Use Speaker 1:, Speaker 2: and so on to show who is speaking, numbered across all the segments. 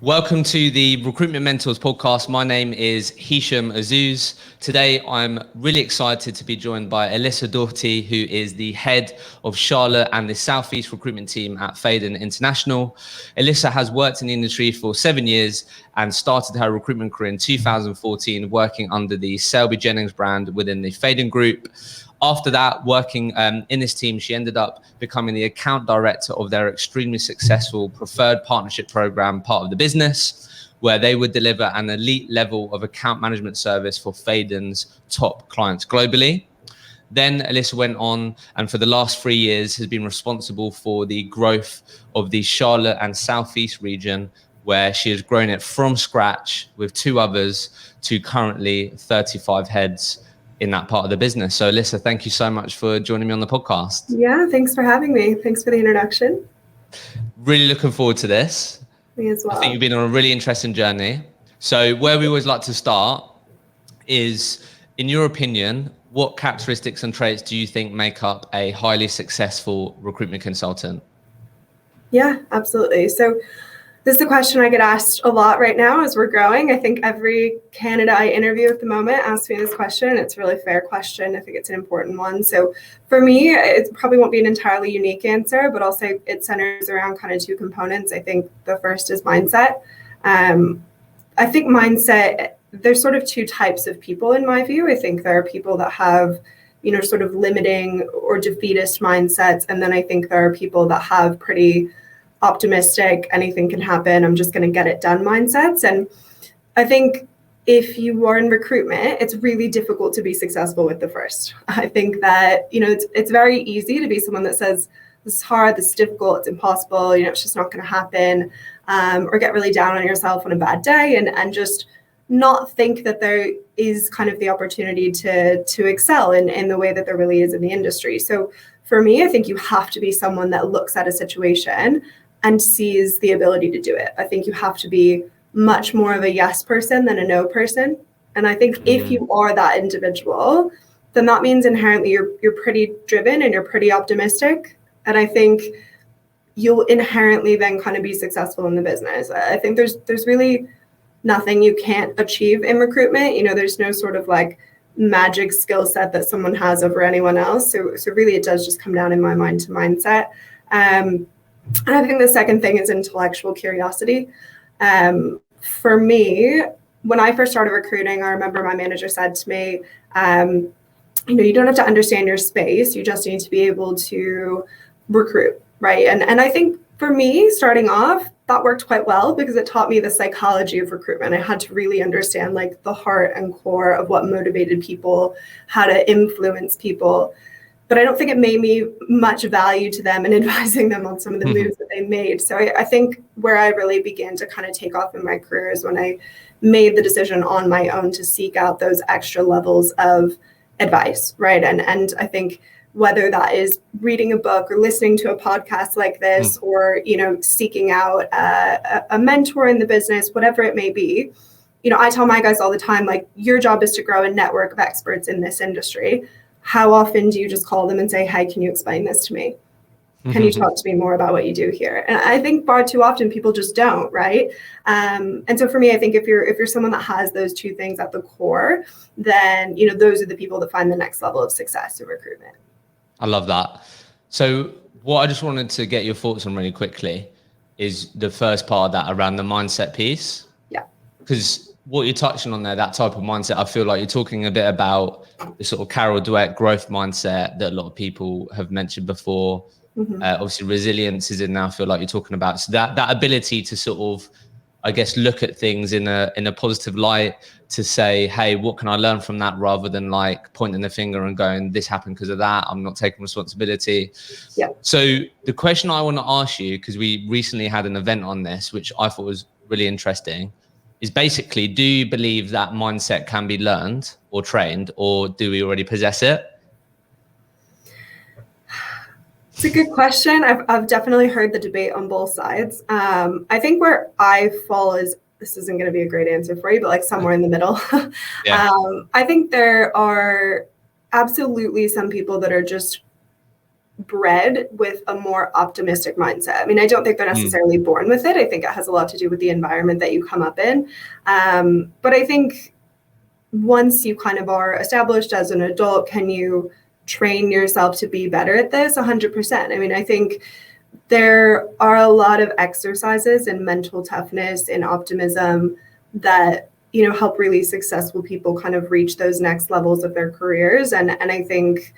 Speaker 1: Welcome to the Recruitment Mentors podcast. My name is Hisham Azuz. Today, I'm really excited to be joined by Alyssa Daugherty, who is the head of Charlotte and the Southeast recruitment team at Phaidon International. Elissa has worked in the industry for 7 years and started her recruitment career in 2014, working under the Selby Jennings brand within the Phaidon Group. After that, working in this team, she ended up becoming the account director of their extremely successful preferred partnership program, part of the business, where they would deliver an elite level of account management service for Phaidon's top clients globally. Then Elissa went on and for the last 3 years has been responsible for the growth of the Charlotte and Southeast region, where she has grown it from scratch with 2 others to currently 35 heads in that part of the business. So Alyssa, thank you so much for joining me on the podcast.
Speaker 2: Yeah, thanks for having me. Thanks for the introduction.
Speaker 1: Really looking forward to this.
Speaker 2: Me as well.
Speaker 1: I think you've been on a really interesting journey. So where we always like to start is, in your opinion, what characteristics and traits do you think make up a highly successful recruitment consultant?
Speaker 2: Yeah, absolutely. So this is a question I get asked a lot right now as we're growing. I think every candidate I interview at the moment asks me this question. It's a really fair question. I think it's an important one. So for me, it probably won't be an entirely unique answer, but I'll say it centers around kind of 2 components. I think the first is mindset. I think mindset, there's sort of 2 types of people in my view. I think there are people that have, sort of limiting or defeatist mindsets. And then I think there are people that have pretty optimistic, anything can happen, I'm just going to get it done mindsets. And I think if you are in recruitment, it's really difficult to be successful with the first. I think that, it's very easy to be someone that says, this is hard, this is difficult, it's impossible, it's just not going to happen, or get really down on yourself on a bad day and just not think that there is kind of the opportunity to excel in the way that there really is in the industry. So for me, I think you have to be someone that looks at a situation and sees the ability to do it. I think you have to be much more of a yes person than a no person. And I think if you are that individual, then that means inherently you're pretty driven and you're pretty optimistic. And I think you'll inherently then kind of be successful in the business. I think there's really nothing you can't achieve in recruitment. There's no sort of like magic skill set that someone has over anyone else. So really it does just come down in my mind to mindset. And I think the second thing is intellectual curiosity. For me, when I first started recruiting, I remember my manager said to me, you don't have to understand your space. You just need to be able to recruit, right? And I think for me, starting off, that worked quite well because it taught me the psychology of recruitment. I had to really understand like the heart and core of what motivated people, how to influence people. But I don't think it made me much value to them in advising them on some of the moves that they made. So I think where I really began to kind of take off in my career is when I made the decision on my own to seek out those extra levels of advice, right? And I think whether that is reading a book or listening to a podcast like this, or, seeking out a mentor in the business, whatever it may be, I tell my guys all the time, like, your job is to grow a network of experts in this industry. How often do you just call them and say, hey, can you explain this to me? Can you talk to me more about what you do here? And I think far too often people just don't, right? And so for me, I think if you're someone that has those 2 things at the core, then, those are the people that find the next level of success in recruitment.
Speaker 1: I love that. So what I just wanted to get your thoughts on really quickly is the first part of that around the mindset piece.
Speaker 2: Yeah.
Speaker 1: Because what you're touching on there, that type of mindset, I feel like you're talking a bit about the sort of Carol Dweck growth mindset that a lot of people have mentioned before. Obviously, resilience is in there, I feel like you're talking about. So that ability to sort of, I guess, look at things in a positive light, to say, hey, what can I learn from that, rather than like pointing the finger and going, this happened because of that, I'm not taking responsibility.
Speaker 2: Yeah.
Speaker 1: So the question I want to ask you, because we recently had an event on this, which I thought was really interesting, is basically, do you believe that mindset can be learned or trained, or do we already possess it?
Speaker 2: It's a good question. I've definitely heard the debate on both sides. I think where I fall is, this isn't going to be a great answer for you, but like somewhere in the middle. I think there are absolutely some people that are just bred with a more optimistic mindset. I mean, I don't think they're necessarily born with it. I think it has a lot to do with the environment that you come up in. But I think once you kind of are established as an adult, can you train yourself to be better at this? 100%. I mean, I think there are a lot of exercises in mental toughness and optimism that, you know, help really successful people kind of reach those next levels of their careers. And I think,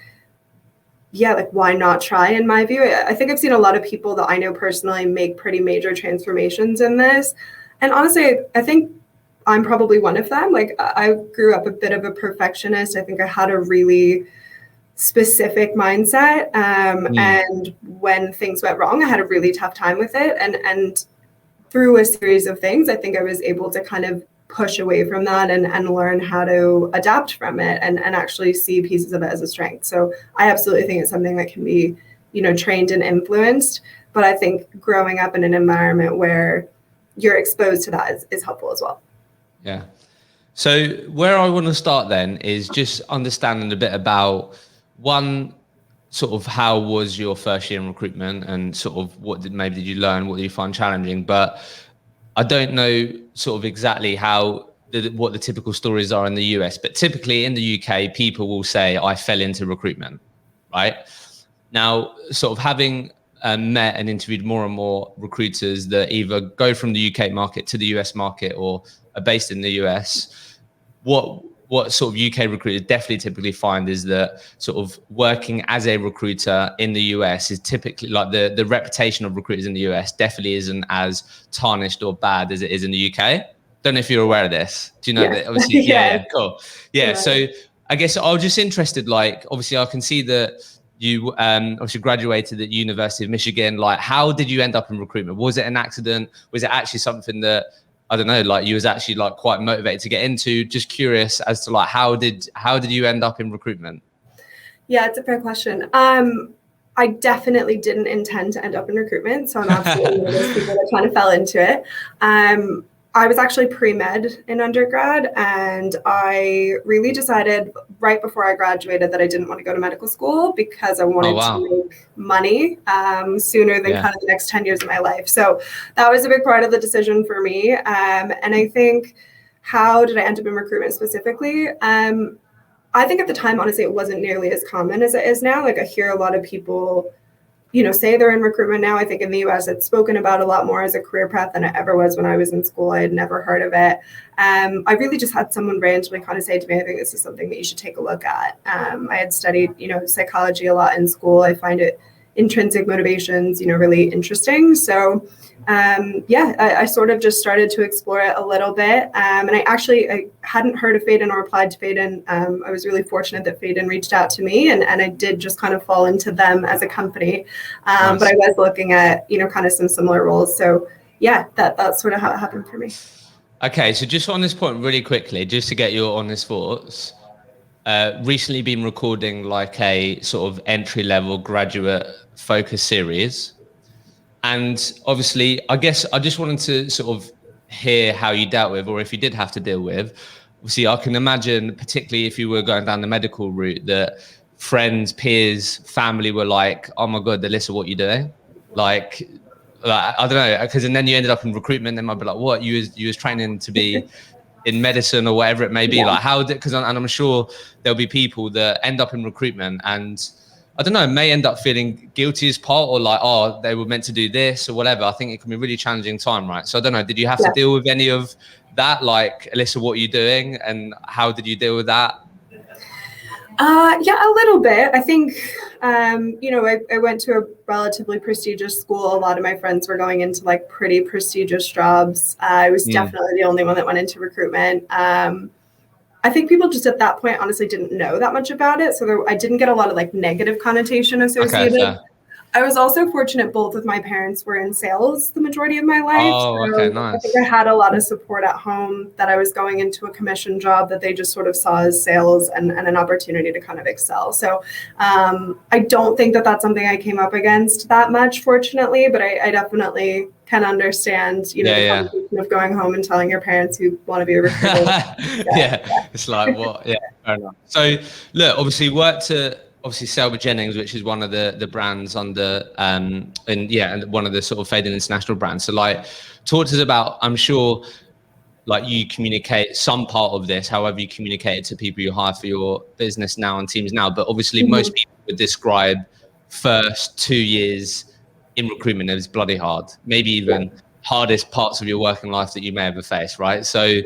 Speaker 2: yeah, like, why not try, in my view? I think I've seen a lot of people that I know personally make pretty major transformations in this. And honestly, I think I'm probably one of them. Like, I grew up a bit of a perfectionist. I think I had a really specific mindset. And when things went wrong, I had a really tough time with it. And through a series of things, I think I was able to kind of push away from that and learn how to adapt from it and actually see pieces of it as a strength. So I absolutely think it's something that can be, you know, trained and influenced. But I think growing up in an environment where you're exposed to that is helpful as well.
Speaker 1: Yeah. So where I want to start then is just understanding a bit about, one, sort of how was your first year in recruitment, and sort of what did you learn, what did you find challenging? But I don't know sort of exactly what the typical stories are in the US, but typically in the UK, people will say, I fell into recruitment, right? Now, sort of having met and interviewed more and more recruiters that either go from the UK market to the US market or are based in the US, what sort of UK recruiters definitely typically find is that sort of working as a recruiter in the US is typically, like, the reputation of recruiters in the US definitely isn't as tarnished or bad as it is in the UK. Don't know if you're aware of this. Do you know that? Obviously, yeah, cool. Yeah, so I guess I was just interested, like, obviously I can see that you obviously graduated at University of Michigan. Like, how did you end up in recruitment? Was it an accident? Was it actually something that, I don't know, like, you was actually like quite motivated to get into? Just curious as to, like, how did you end up in recruitment?
Speaker 2: Yeah, it's a fair question. I definitely didn't intend to end up in recruitment, so I'm absolutely one of those people that kind of fell into it. I was actually pre-med in undergrad, and I really decided right before I graduated that I didn't want to go to medical school because I wanted to make money sooner than kind of the next 10 years of my life. So that was a big part of the decision for me. And I think, how did I end up in recruitment specifically? I think at the time, honestly, it wasn't nearly as common as it is now. Like, I hear a lot of people, you know, say they're in recruitment now. I think in the US, it's spoken about a lot more as a career path than it ever was when I was in school. I had never heard of it. I really just had someone randomly kind of say to me, I think this is something that you should take a look at. I had studied, you know, psychology a lot in school. I find it intrinsic motivations, you know, really interesting. So I sort of just started to explore it a little bit. And I hadn't heard of Phaidon or applied to Phaidon. I was really fortunate that Phaidon reached out to me, and I did just kind of fall into them as a company. Nice. But I was looking at, you know, kind of some similar roles. So yeah, that's sort of how it happened for me.
Speaker 1: Okay, so just on this point really quickly, just to get your honest thoughts, recently been recording like a sort of entry-level graduate focus series. And obviously, I guess I just wanted to sort of hear how you dealt with, or if you did have to deal with. Obviously, I can imagine, particularly if you were going down the medical route, that friends, peers, family were like, oh my God, Alyssa, what are you doing? Like I don't know, because and then you ended up in recruitment, they might be like, what, you was training to be in medicine or whatever it may be. Like, how did, because I'm sure there'll be people that end up in recruitment and I don't know, may end up feeling guilty as part, or like, oh, they were meant to do this or whatever. I think it can be a really challenging time, right? So I don't know, did you have to deal with any of that? Like, Alyssa, what are you doing? And how did you deal with that?
Speaker 2: Yeah, a little bit. I think, you know, I went to a relatively prestigious school. A lot of my friends were going into like pretty prestigious jobs. I was definitely the only one that went into recruitment. I think people just at that point honestly didn't know that much about it. So I didn't get a lot of like negative connotation associated. Okay, I was also fortunate both of my parents were in sales the majority of my life.
Speaker 1: Oh, so okay, nice.
Speaker 2: I think I had a lot of support at home that I was going into a commission job that they just sort of saw as sales and an opportunity to kind of excel. So I don't think that that's something I came up against that much, fortunately, but I definitely can understand, you know, the conversation of going home and telling your parents you want to be a recruiter.
Speaker 1: It's like, what? Yeah, fair enough. So look, obviously worked at obviously Selby Jennings, which is one of the brands under and one of the sort of Phaidon international brands. So like, talk to us about, I'm sure like you communicate some part of this, however you communicate it to people you hire for your business now and teams now. But obviously most people would describe first 2 years in recruitment as bloody hard, maybe even hardest parts of your working life that you may ever face, right? So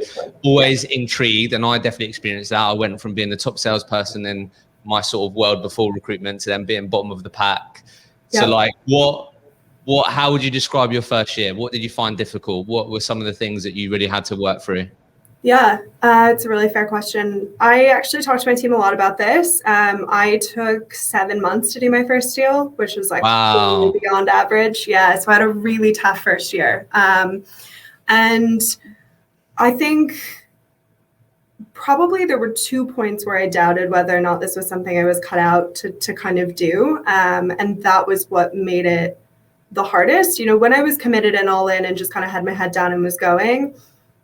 Speaker 1: always intrigued, and I definitely experienced that. I went from being the top salesperson in my sort of world before recruitment to then being bottom of the pack. So like how would you describe your first year? What did you find difficult? What were some of the things that you really had to work through?
Speaker 2: Yeah, it's a really fair question. I actually talked to my team a lot about this. I took 7 months to do my first deal, which was like beyond average. Yeah, so I had a really tough first year. And I think probably there were 2 points where I doubted whether or not this was something I was cut out to kind of do. And that was what made it the hardest. You know, when I was committed and all in and just kind of had my head down and was going,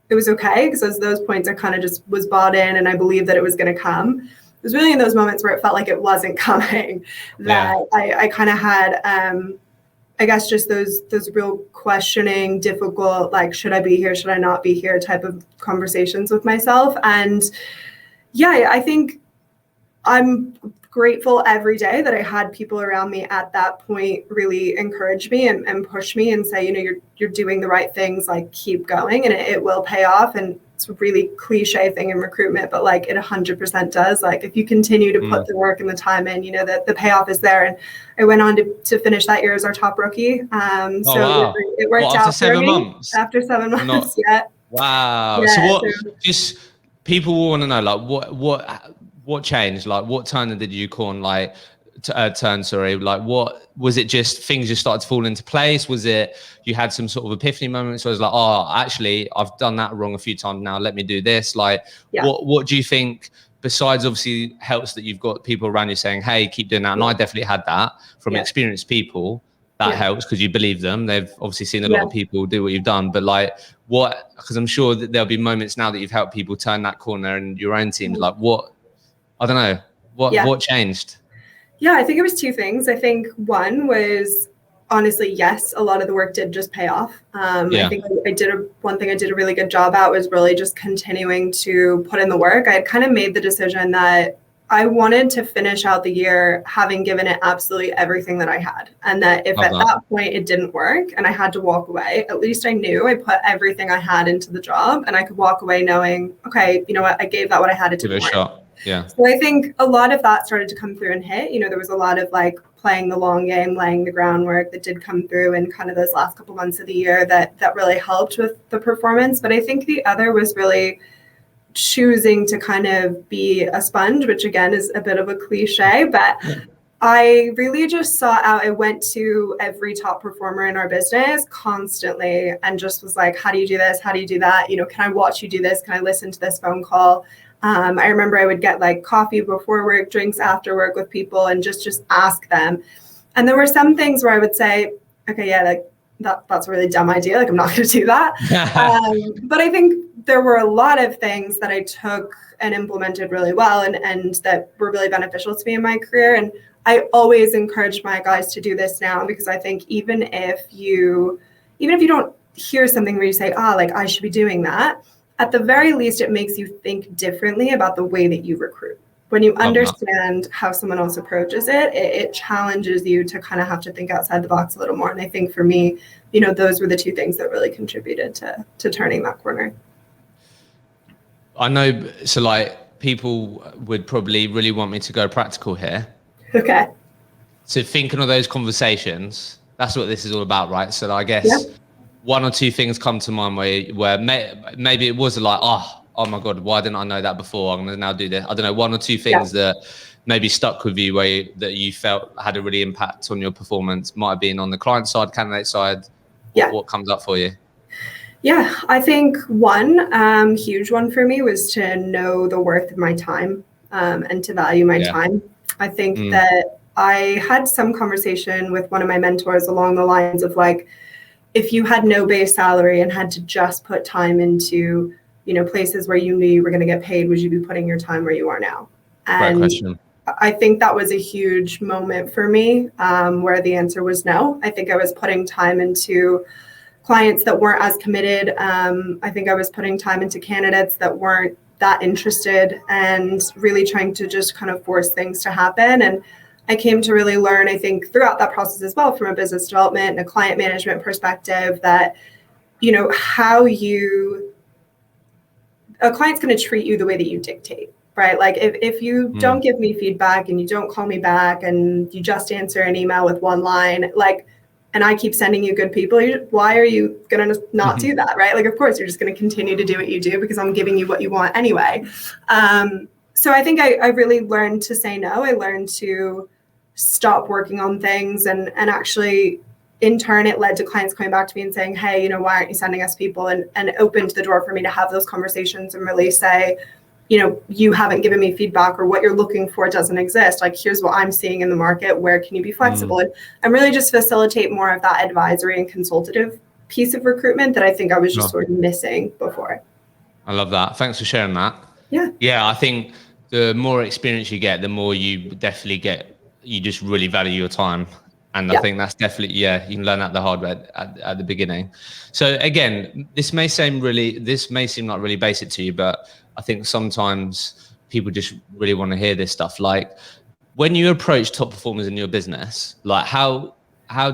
Speaker 2: it was okay, because those points I kind of just was bought in and I believed that it was going to come. It was really in those moments where it felt like it wasn't coming that I kind of had, I guess, just those real questioning, difficult, like, should I be here? Should I not be here? Type of conversations with myself. And yeah, I think I'm grateful every day that I had people around me at that point really encourage me and push me and say, you know, you're doing the right things, like keep going and it will pay off. And it's a really cliche thing in recruitment, but like it 100% does. Like if you continue to put the work and the time in, you know, that the payoff is there. And I went on to finish that year as our top rookie. It worked out for me. After 7 months.
Speaker 1: Wow.
Speaker 2: Yeah,
Speaker 1: so just people want to know, like what changed? Like what turn did you corn? Like like what was it? Just things just started to fall into place? Was it you had some sort of epiphany moments where it was like, oh, actually I've done that wrong a few times now, let me do this? Like what do you think, besides obviously helps that you've got people around you saying, hey, keep doing that? And I definitely had that from experienced people. That helps because you believe them. They've obviously seen a lot of people do what you've done. But like what, because I'm sure that there'll be moments now that you've helped people turn that corner in your own teams. Like what, I don't know, what changed?
Speaker 2: Yeah, I think it was 2 things. I think one was honestly, yes, a lot of the work did just pay off. I think one thing I did a really good job at was really just continuing to put in the work. I had kind of made the decision that I wanted to finish out the year having given it absolutely everything that I had. And that if at that point it didn't work and I had to walk away, at least I knew I put everything I had into the job and I could walk away knowing, okay, you know what, I gave that what I had. It didn't work. Shot.
Speaker 1: Yeah.
Speaker 2: So I think a lot of that started to come through and hit. You know, there was a lot of like playing the long game, laying the groundwork that did come through in kind of those last couple months of the year that really helped with the performance. But I think the other was really choosing to kind of be a sponge, which again is a bit of a cliche, but I really just sought out, I went to every top performer in our business constantly and just was like, how do you do this? How do you do that? You know, can I watch you do this? Can I listen to this phone call? I remember I would get like coffee before work, drinks after work with people and just ask them. And there were some things where I would say, okay, yeah, like that's a really dumb idea. Like I'm not going to do that. But I think there were a lot of things that I took and implemented really well and that were really beneficial to me in my career. And I always encourage my guys to do this now, because I think even if you don't hear something where you say, like I should be doing that, at the very least, it makes you think differently about the way that you recruit. When you understand how someone else approaches it, it challenges you to kind of have to think outside the box a little more. And I think for me, you know, those were the 2 things that really contributed to turning that corner.
Speaker 1: I know, so like people would probably really want me to go practical here.
Speaker 2: Okay.
Speaker 1: So thinking of those conversations, that's what this is all about, right? So I guess 1 or 2 things come to mind where maybe it was like, oh my God, why didn't I know that before? I'm going to now do this. I don't know, 1 or 2 things that maybe stuck with you that you felt had a really impact on your performance. Might have been on the client side, candidate side. What comes up for you?
Speaker 2: Yeah, I think one huge one for me was to know the worth of my time and to value my time. I think that I had some conversation with one of my mentors along the lines of like, if you had no base salary and had to just put time into, you know, places where you knew you were going to get paid, would you be putting your time where you are now? And I think that was a huge moment for me, where the answer was no. I think I was putting time into clients that weren't as committed. I think I was putting time into candidates that weren't that interested, and really trying to just kind of force things to happen. And I came to really learn, I think, throughout that process as well, from a business development and a client management perspective, that, you know, a client's going to treat you the way that you dictate, right? Like if you don't give me feedback and you don't call me back and you just answer an email with one line, like, and I keep sending you good people, why are you going to not do that, right? Like, of course, you're just going to continue to do what you do because I'm giving you what you want anyway. So I think I really learned to say no. I learned to stop working on things, and actually, in turn, it led to clients coming back to me and saying, hey, you know, why aren't you sending us people? And opened the door for me to have those conversations and really say, you know, you haven't given me feedback, or what you're looking for doesn't exist. Like, here's what I'm seeing in the market. Where can you be flexible? And really just facilitate more of that advisory and consultative piece of recruitment that I think I was just sort of missing before.
Speaker 1: I love that. Thanks for sharing that. Yeah, I think the more experience you get, the more you definitely you just really value your time. And I think that's definitely, you can learn that the hard way at the beginning. So again, this may seem like really basic to you, but I think sometimes people just really want to hear this stuff. Like, when you approach top performers in your business, like how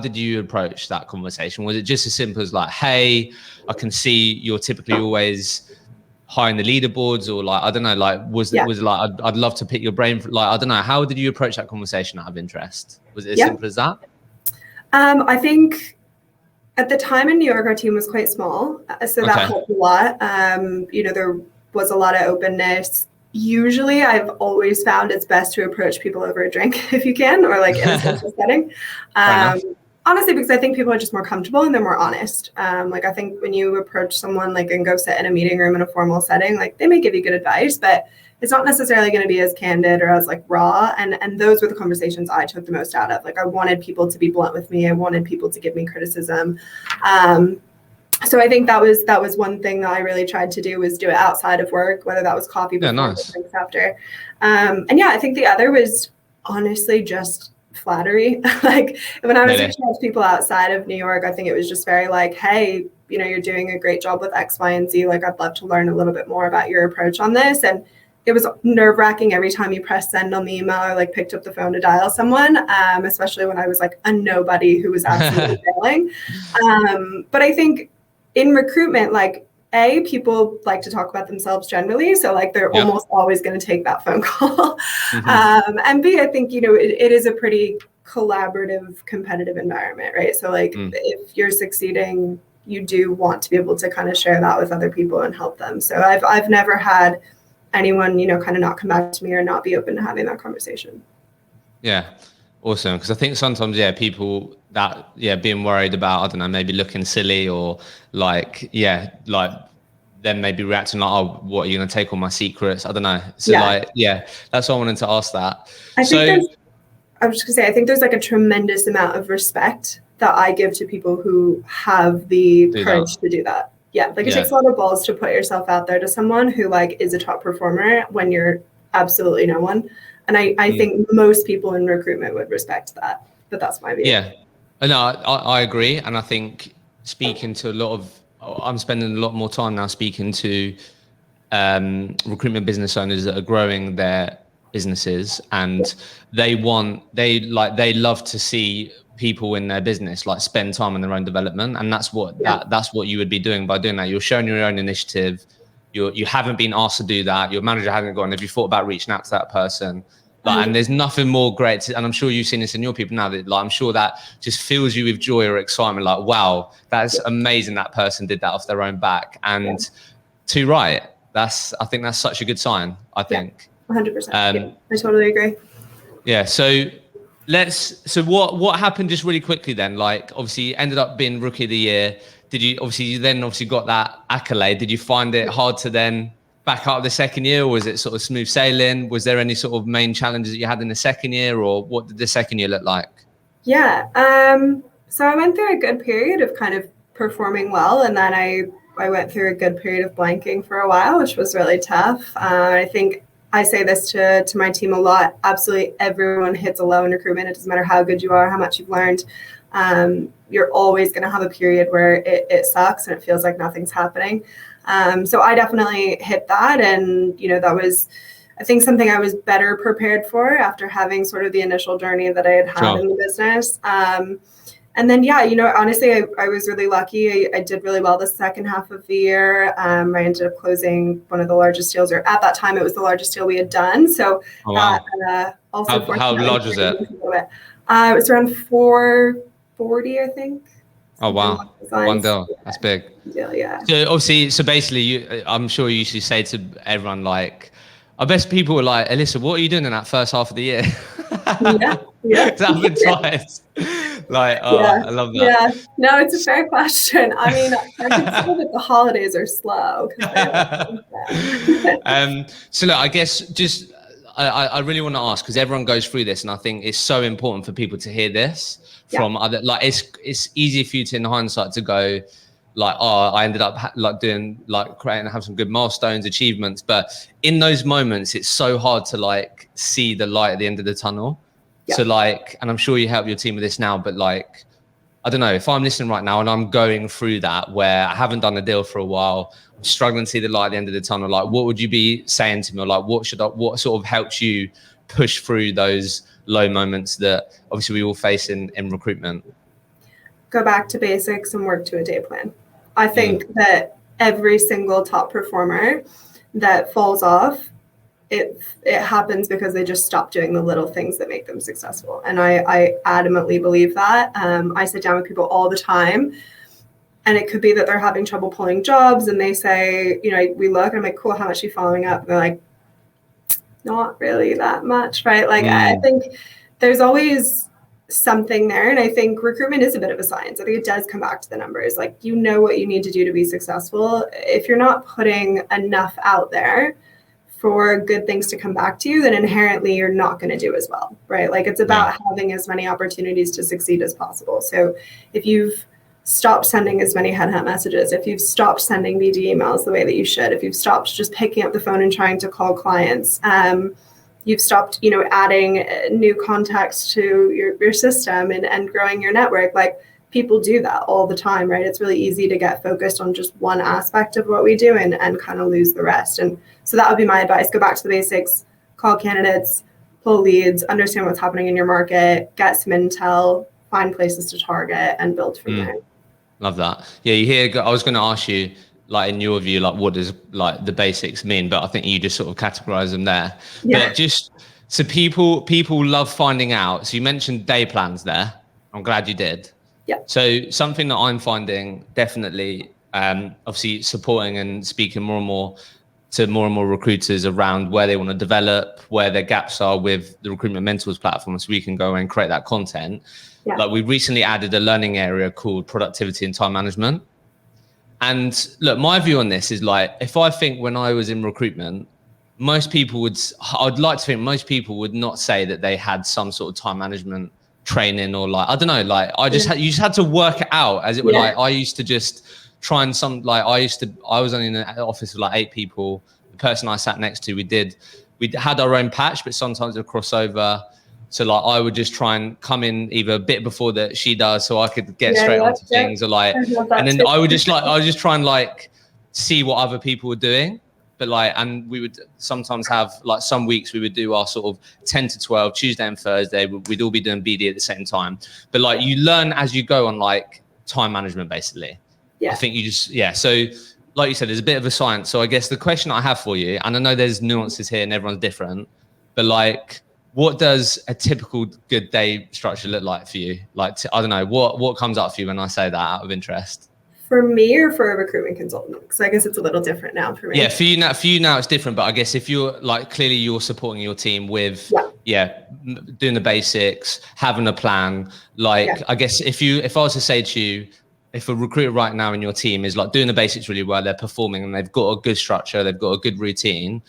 Speaker 1: did you approach that conversation? Was it just as simple as like, hey, I can see you're typically always high in the leaderboards, or like, I don't know, like was it like, I'd love to pick your brain for, like, I don't know, how did you approach that conversation out of interest? Was it as simple as that?
Speaker 2: I think at the time in New York, our team was quite small, so that helped a lot. You know, there was a lot of openness. Usually I've always found it's best to approach people over a drink if you can, or like in a social setting. Honestly, because I think people are just more comfortable and they're more honest. Like, I think when you approach someone like and go sit in a meeting room in a formal setting, like, they may give you good advice, but it's not necessarily going to be as candid or as like raw. And those were the conversations I took the most out of. Like, I wanted people to be blunt with me. I wanted people to give me criticism. So I think that was one thing that I really tried to do, was do it outside of work, whether that was coffee before or drinks after. And yeah, I think the other was honestly just flattery. Like, when I was reaching out to people outside of New York, I think it was just very like, hey, you know, you're doing a great job with X, Y, and Z. Like, I'd love to learn a little bit more about your approach on this. And it was nerve-wracking every time you pressed send on the email or like picked up the phone to dial someone, especially when I was like a nobody who was absolutely failing. But I think in recruitment, like, people like to talk about themselves generally. So like, they're almost always going to take that phone call. And B, I think, you know, it is a pretty collaborative, competitive environment, right? So like, if you're succeeding, you do want to be able to kind of share that with other people and help them. So I've never had anyone, you know, kind of not come back to me or not be open to having that conversation.
Speaker 1: Yeah. Awesome. Because I think sometimes, people that, being worried about, I don't know, maybe looking silly, or like, like then maybe reacting like, oh, what, are you going to take all my secrets? I don't know. So that's why I wanted to ask that. I was just
Speaker 2: going to say, I think there's like a tremendous amount of respect that I give to people who have the courage to do that. Yeah. Like, it takes a lot of balls to put yourself out there to someone who like is a top performer when you're absolutely no one. And I think most people in recruitment would respect that, but that's my view.
Speaker 1: Yeah, no, I agree. And I think speaking to I'm spending a lot more time now speaking to recruitment business owners that are growing their businesses, and they love to see people in their business like spend time on their own development. And that's what that's what you would be doing by doing that. You're showing your own initiative. You haven't been asked to do that. Your manager hasn't gone, have you thought about reaching out to that person? Like, and there's nothing more great and I'm sure you've seen this in your people now, that like, I'm sure that just fills you with joy or excitement. Like, wow, that's amazing. That person did that off their own back. And too right. I think that's such a good sign, I think.
Speaker 2: 100%. I totally agree.
Speaker 1: Yeah. So what happened just really quickly then? Like, obviously you ended up being rookie of the year. You got that accolade. Did you find it hard to then back up the second year, or was it sort of smooth sailing? Was there any sort of main challenges that you had in the second year, or what did the second year look like?
Speaker 2: Yeah. So I went through a good period of kind of performing well, and then I went through a good period of blanking for a while, which was really tough. I think I say this to my team a lot. Absolutely everyone hits a low in recruitment. It doesn't matter how good you are, how much you've learned. You're always going to have a period where it sucks and it feels like nothing's happening. So I definitely hit that. And, that was, I think, something I was better prepared for after having sort of the initial journey that I had
Speaker 1: Sure.
Speaker 2: in the business. And then, honestly, I was really lucky. I did really well the second half of the year. I ended up closing one of the largest deals, or at that time, it was the largest deal we had done. So
Speaker 1: wow.
Speaker 2: Also
Speaker 1: how large was it?
Speaker 2: It was around 440, I think.
Speaker 1: Oh, wow. One deal. That's big.
Speaker 2: Yeah.
Speaker 1: So basically, I'm sure you used to say to everyone, like, I bet people were like, Alyssa, what are you doing in that first half of the year?
Speaker 2: Yeah.
Speaker 1: That happened twice. Like, I love that.
Speaker 2: Yeah, no, it's a fair question. I mean, I could say that the holidays are slow.
Speaker 1: So look, I guess just, I really want to ask, because everyone goes through this, and I think it's so important for people to hear this from other, like, it's easy for you to, in hindsight, to go like, I ended up creating, have some good milestones, achievements. But in those moments, it's so hard to like see the light at the end of the tunnel. So like, and I'm sure you help your team with this now, but like, I don't know, if I'm listening right now and I'm going through that where I haven't done a deal for a while, I'm struggling to see the light at the end of the tunnel, like, what would you be saying to me? Or like, what sort of helps you push through those low moments that obviously we all face in recruitment?
Speaker 2: Go back to basics and work to a day plan. I think that every single top performer that falls off, it happens because they just stop doing the little things that make them successful. And I adamantly believe that. I sit down with people all the time, and it could be that they're having trouble pulling jobs, and they say, we look, and I'm like, cool, how much are you following up? And they're like, not really that much, right? Like, I think there's always something there. And I think recruitment is a bit of a science. I think it does come back to the numbers. Like, what you need to do to be successful. If you're not putting enough out there for good things to come back to you, then inherently you're not going to do as well, right? Like, it's about having as many opportunities to succeed as possible. So if you've stopped sending as many headhunt messages, if you've stopped sending BD emails the way that you should, if you've stopped just picking up the phone and trying to call clients, you've stopped, adding new contacts to your system and growing your network, like, people do that all the time, right? It's really easy to get focused on just one aspect of what we do and kind of lose the rest. And so that would be my advice. Go back to the basics, call candidates, pull leads, understand what's happening in your market, get some intel, find places to target, and build from there.
Speaker 1: Love that. Yeah, I was going to ask you, like, in your view, like, what does like the basics mean? But I think you just sort of categorize them there. Yeah. But just, so people love finding out. So you mentioned day plans there. I'm glad you did.
Speaker 2: Yeah.
Speaker 1: So something that I'm finding definitely, obviously supporting and speaking more and more recruiters around where they want to develop, where their gaps are with the Recruitment Mentors platform, so we can go and create that content. Yeah. Like, we recently added a learning area called productivity and time management. And look, my view on this is, like, if I think when I was in recruitment, I'd like to think most people would not say that they had some sort of time management training, or like, I don't know, like, you just had to work it out, as it were. Like, I used to just try and I was only in an office of like 8 people. The person I sat next to, we had our own patch, but sometimes it would cross over. So like, I would just try and come in either a bit before that she does, so I could get straight onto things, or like, and then I would just try and like see what other people were doing. But like, and we would sometimes have, like, some weeks we would do our sort of 10 to 12 Tuesday and Thursday. We'd all be doing BD at the same time. But like, you learn as you go on, like, time management, basically. Yeah. I think you just, so like you said, there's a bit of a science. So I guess the question I have for you, and I know there's nuances here and everyone's different, but like, what does a typical good day structure look like for you? Like, I don't know, what comes up for you when I say that, out of interest?
Speaker 2: For me, or for a recruitment consultant? Because I guess it's a little different now for me.
Speaker 1: Yeah, for you now it's different. But I guess if you're like, clearly you're supporting your team with doing the basics, having a plan. Like, I guess if I was to say to you, if a recruiter right now in your team is like doing the basics really well, they're performing and they've got a good structure, they've got a good routine,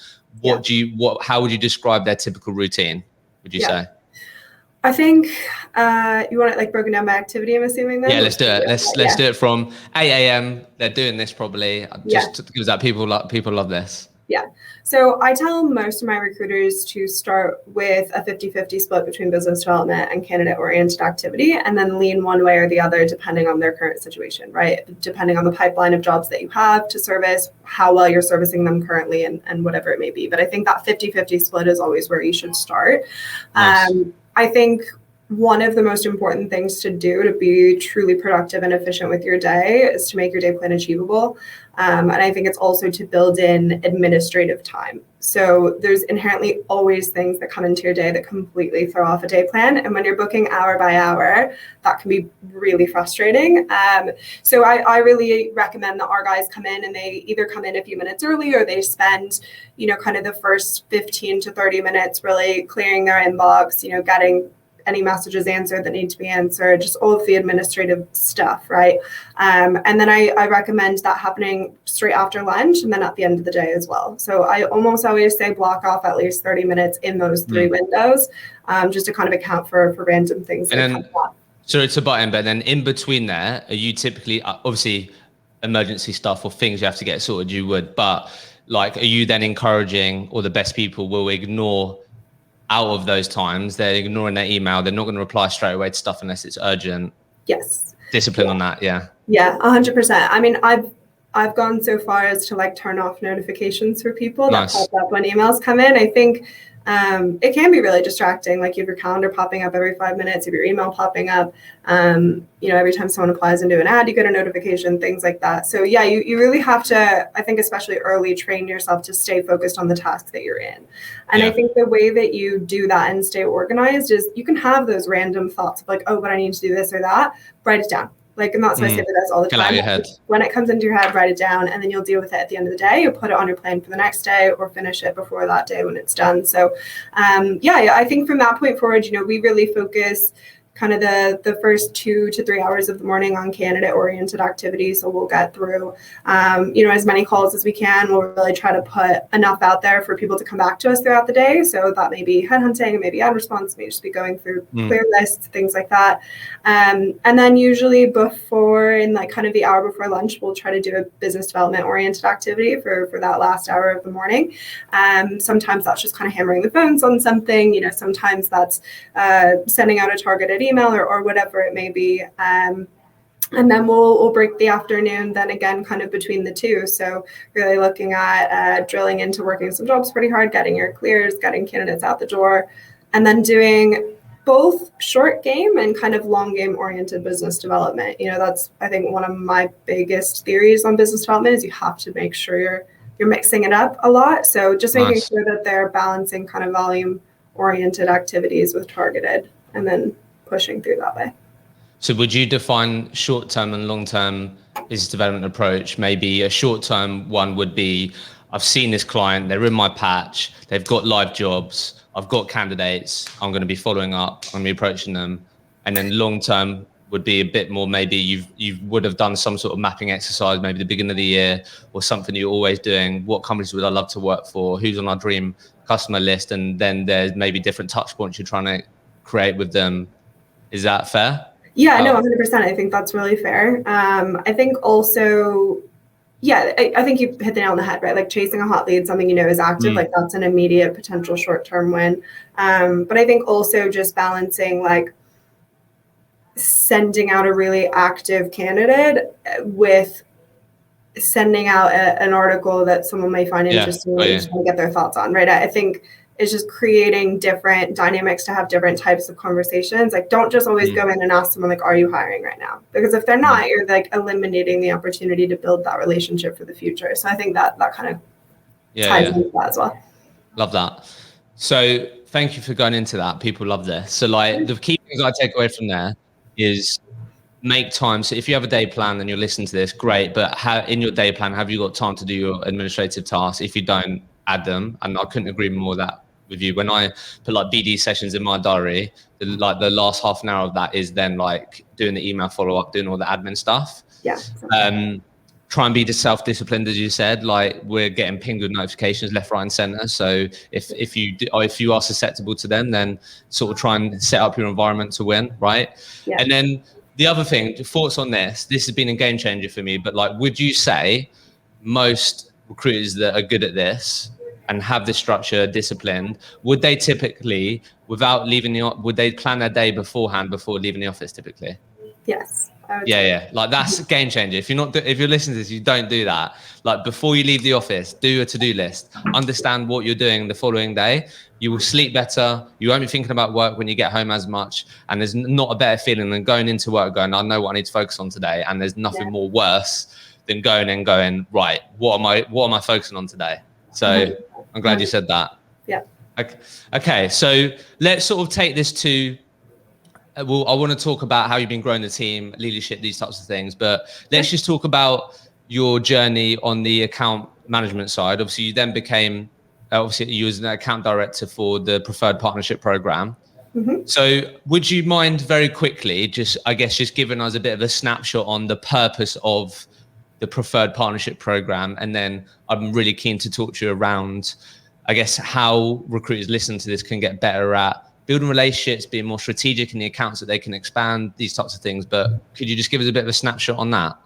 Speaker 1: how would you describe their typical routine, would you say?
Speaker 2: I think you want it like broken down by activity, I'm assuming then?
Speaker 1: Yeah, let's do it. Let's do it from 8 a.m. They're doing this probably. Just because that people love this.
Speaker 2: Yeah. So I tell most of my recruiters to start with a 50-50 split between business development and candidate-oriented activity, and then lean one way or the other depending on their current situation, right? Depending on the pipeline of jobs that you have to service, how well you're servicing them currently, and whatever it may be. But I think that 50-50 split is always where you should start.
Speaker 1: Nice.
Speaker 2: I think one of the most important things to do to be truly productive and efficient with your day is to make your day plan achievable. And I think it's also to build in administrative time. So there's inherently always things that come into your day that completely throw off a day plan. And when you're booking hour by hour, that can be really frustrating. So I really recommend that our guys come in and they either come in a few minutes early, or they spend, kind of the first 15 to 30 minutes really clearing their inbox, getting any messages answered that need to be answered, just all of the administrative stuff, right? And then I recommend that happening straight after lunch and then at the end of the day as well. So I almost always say block off at least 30 minutes in those three windows, just to kind of account for random things.
Speaker 1: And then, so it's a button, but then in between there, are you typically, obviously emergency stuff or things you have to get sorted, you would, but like, are you then encouraging, or the best people will ignore out of those times, they're ignoring their email, they're not going to reply straight away to stuff unless it's urgent?
Speaker 2: Yes.
Speaker 1: Discipline on that. Yeah.
Speaker 2: Yeah, 100%. I mean, I've gone so far as to like turn off notifications for people that pop up when emails come in. I think it can be really distracting. Like you have your calendar popping up every 5 minutes, you have your email popping up. Every time someone applies into an ad, you get a notification, things like that. So yeah, you really have to, I think, especially early, train yourself to stay focused on the task that you're in. And I think the way that you do that and stay organized is you can have those random thoughts of like, oh, but I need to do this or that, write it down. Like, I'm not supposed to say that all the time. When it comes into your head, write it down, and then you'll deal with it at the end of the day. You'll put it on your plan for the next day, or finish it before that day when it's done. So, I think from that point forward, we really focus kind of the first 2 to 3 hours of the morning on candidate-oriented activities. So we'll get through, as many calls as we can. We'll really try to put enough out there for people to come back to us throughout the day. So that may be headhunting, maybe ad response, maybe just be going through clear lists, things like that. And then usually in like kind of the hour before lunch, we'll try to do a business development-oriented activity for that last hour of the morning. Sometimes that's just kind of hammering the phones on something. Sometimes that's sending out a targeted email or whatever it may be. And then we'll break the afternoon then again kind of between the two. So really looking at drilling into working some jobs pretty hard, getting your clears, getting candidates out the door, and then doing both short game and kind of long game oriented business development. That's, I think, one of my biggest theories on business development is you have to make sure you're mixing it up a lot. So just making sure that they're balancing kind of volume oriented activities with targeted, and then pushing through that way.
Speaker 1: So would you define short-term and long-term business development approach? Maybe a short-term one would be, I've seen this client, they're in my patch, they've got live jobs, I've got candidates, I'm going to be following up, I'm going to be approaching them. And then long-term would be a bit more, maybe you would have done some sort of mapping exercise, maybe the beginning of the year, or something you're always doing. What companies would I love to work for? Who's on our dream customer list? And then there's maybe different touch points you're trying to create with them. Is that fair?
Speaker 2: Yeah, no, 100%. I think that's really fair. I think also, I think you hit the nail on the head, right? Like chasing a hot lead, something is active, like that's an immediate potential short-term win. But I think also just balancing like sending out a really active candidate with sending out an article that someone may find interesting and just want to get their thoughts on, right? I think it's just creating different dynamics to have different types of conversations. Like, don't just always go in and ask someone like, are you hiring right now? Because if they're not, you're like eliminating the opportunity to build that relationship for the future. So I think that kind of ties into that as well.
Speaker 1: Love that. So thank you for going into that. People love this. So like the key things I take away from there is make time. So if you have a day plan and you're listening to this, great. But in your day plan, have you got time to do your administrative tasks? If you don't, add them. And I couldn't agree more with you. When I put like BD sessions in my diary, the last half an hour of that is then like doing the email follow-up, doing all the admin stuff.
Speaker 2: Yeah.
Speaker 1: Try and be self-disciplined, as you said. Like we're getting pinged with notifications left, right, and center. So if you are susceptible to them, then sort of try and set up your environment to win, right? Yeah. And then the other thing, thoughts on this. This has been a game changer for me. But like, would you say most recruiters that are good at this and have this structure, disciplined, would they typically, without leaving would they plan their day beforehand before leaving the office typically?
Speaker 2: Yes.
Speaker 1: Yeah. Like that's a game changer. If you're listening to this, you don't do that. Like before you leave the office, do a to-do list, understand what you're doing the following day. You will sleep better. You won't be thinking about work when you get home as much. And there's not a better feeling than going into work going, I know what I need to focus on today. And there's nothing more worse than going, right, what am I focusing on today? So I'm glad you said that.
Speaker 2: Yeah.
Speaker 1: Okay. So let's sort of take this to, I want to talk about how you've been growing the team, leadership, these types of things. But let's just talk about your journey on the account management side. Obviously, you then became, you was an account director for the preferred partnership program. So would you mind very quickly, just giving us a bit of a snapshot on the purpose of the preferred partnership program? And then I'm really keen to talk to you around, I guess, how recruiters listen to this can get better at building relationships, being more strategic in the accounts that they can expand, these types of things. But could you just give us a bit of a snapshot on that?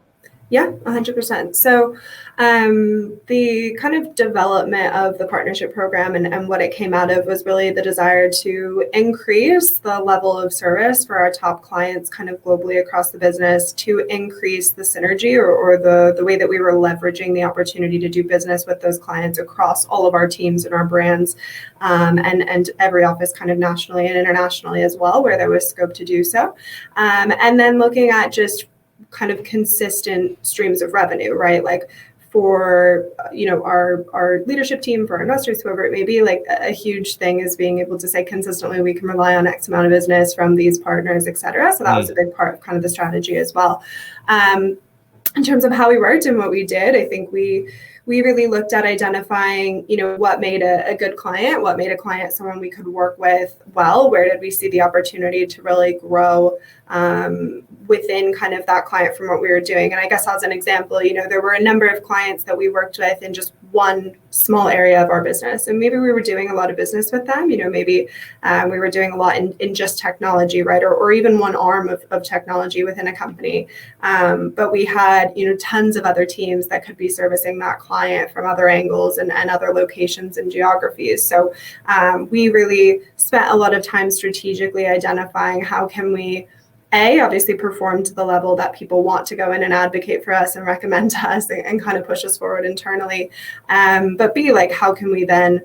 Speaker 2: Yeah, 100%. So the kind of development of the partnership program and what it came out of was really the desire to increase the level of service for our top clients kind of globally across the business, to increase the synergy or the way that we were leveraging the opportunity to do business with those clients across all of our teams and our brands, and every office kind of nationally and internationally as well, where there was scope to do so. And then looking at just kind of consistent streams of revenue, right? Like for, our leadership team, for our investors, whoever it may be, like a huge thing is being able to say consistently, we can rely on X amount of business from these partners, et cetera. So that was a big part of kind of the strategy as well. In terms of how we worked and what we did, I think we really looked at identifying, what made a good client, what made a client someone we could work with well, where did we see the opportunity to really grow within kind of that client from what we were doing. And I guess as an example, there were a number of clients that we worked with in just one small area of our business. And maybe we were doing a lot of business with them, maybe we were doing a lot in just technology, right? Or even one arm of technology within a company. But we had, tons of other teams that could be servicing that client from other angles and other locations and geographies. So we really spent a lot of time strategically identifying how can we obviously perform to the level that people want to go in and advocate for us and recommend to us and kind of push us forward internally. But B, like, how can we then,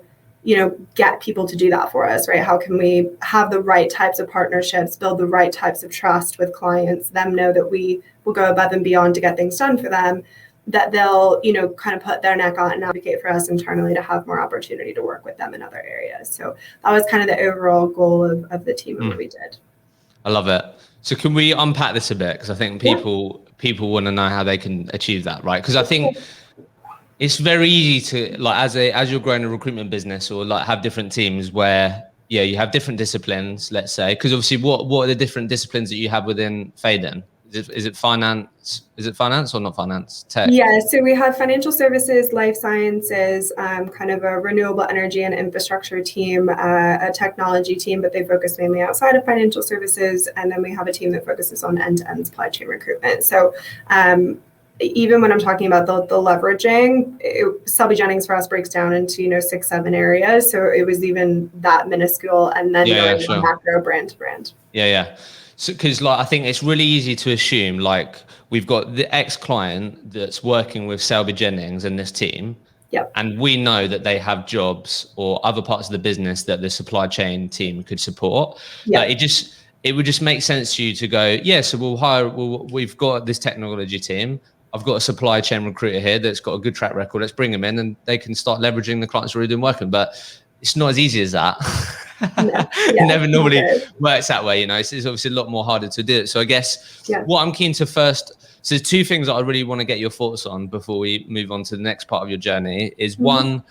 Speaker 2: get people to do that for us, right? How can we have the right types of partnerships, build the right types of trust with clients, them know that we will go above and beyond to get things done for them, that they'll, kind of put their neck out and advocate for us internally to have more opportunity to work with them in other areas. So that was kind of the overall goal of the team and what we did. I
Speaker 1: love it. So can we unpack this a bit? Because I think people want to know how they can achieve that, right? Because I think it's very easy to, like, as you're growing a recruitment business, or like have different teams where, you have different disciplines, let's say. Because obviously, what are the different disciplines that you have within Phaidon? Is it finance? Is it finance or not finance? Tech?
Speaker 2: Yeah, so we have financial services, life sciences, kind of a renewable energy and infrastructure team, a technology team, but they focus mainly outside of financial services. And then we have a team that focuses on end-to-end supply chain recruitment. So even when I'm talking about the leveraging, Selby Jennings for us breaks down into 6-7 areas. So it was even that minuscule, and then
Speaker 1: sure.
Speaker 2: macro brand to brand.
Speaker 1: Yeah. So, because I think it's really easy to assume, like, we've got the ex-client that's working with Selby Jennings and this team, and we know that they have jobs or other parts of the business that the supply chain team could support. Like, it would just make sense to you to go, so we've got this technology team. I've got a supply chain recruiter here that's got a good track record. Let's bring them in and they can start leveraging the clients we're already doing work with. But it's not as easy as that. It never normally works that way, It's obviously a lot more harder to do it. So I guess what I'm keen to first, so there's two things that I really want to get your thoughts on before we move on to the next part of your journey is one,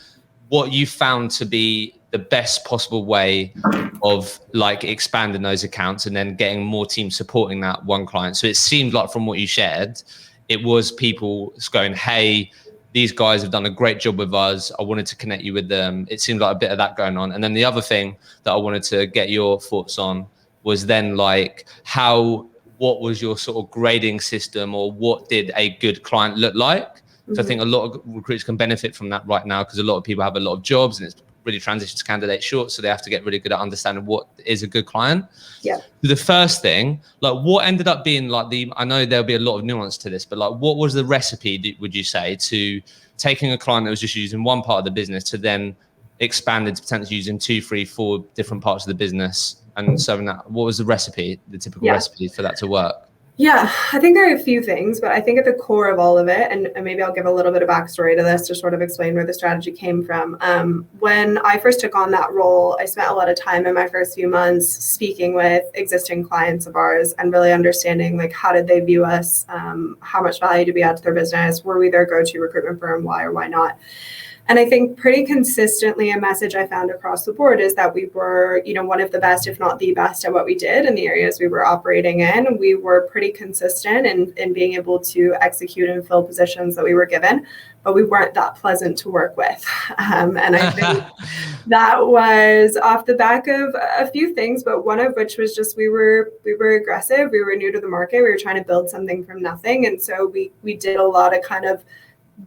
Speaker 1: what you found to be the best possible way of like expanding those accounts and then getting more teams supporting that one client. So it seemed like from what you shared, it was people going, hey, these guys have done a great job with us. I wanted to connect you with them. It seemed like a bit of that going on. And then the other thing that I wanted to get your thoughts on was then like what was your sort of grading system, or what did a good client look like? So I think a lot of recruiters can benefit from that right now, because a lot of people have a lot of jobs and it's really transitions candidate short. So they have to get really good at understanding what is a good client.
Speaker 2: Yeah.
Speaker 1: The first thing, like what ended up being like I know there'll be a lot of nuance to this, but like what was the recipe, would you say, to taking a client that was just using one part of the business to then expanded to potentially using 2, 3, 4 different parts of the business and serving that? What was the recipe, the typical recipe for that to work?
Speaker 2: Yeah, I think there are a few things, but I think at the core of all of it, and maybe I'll give a little bit of backstory to this to sort of explain where the strategy came from. When I first took on that role, I spent a lot of time in my first few months speaking with existing clients of ours and really understanding like how did they view us, how much value did we add to their business, were we their go-to recruitment firm, why or why not? And I think pretty consistently a message I found across the board is that we were, one of the best, if not the best at what we did in the areas we were operating in. We were pretty consistent in being able to execute and fill positions that we were given, but we weren't that pleasant to work with. And I think that was off the back of a few things, but one of which was just we were aggressive. We were new to the market. We were trying to build something from nothing. And so we did a lot of kind of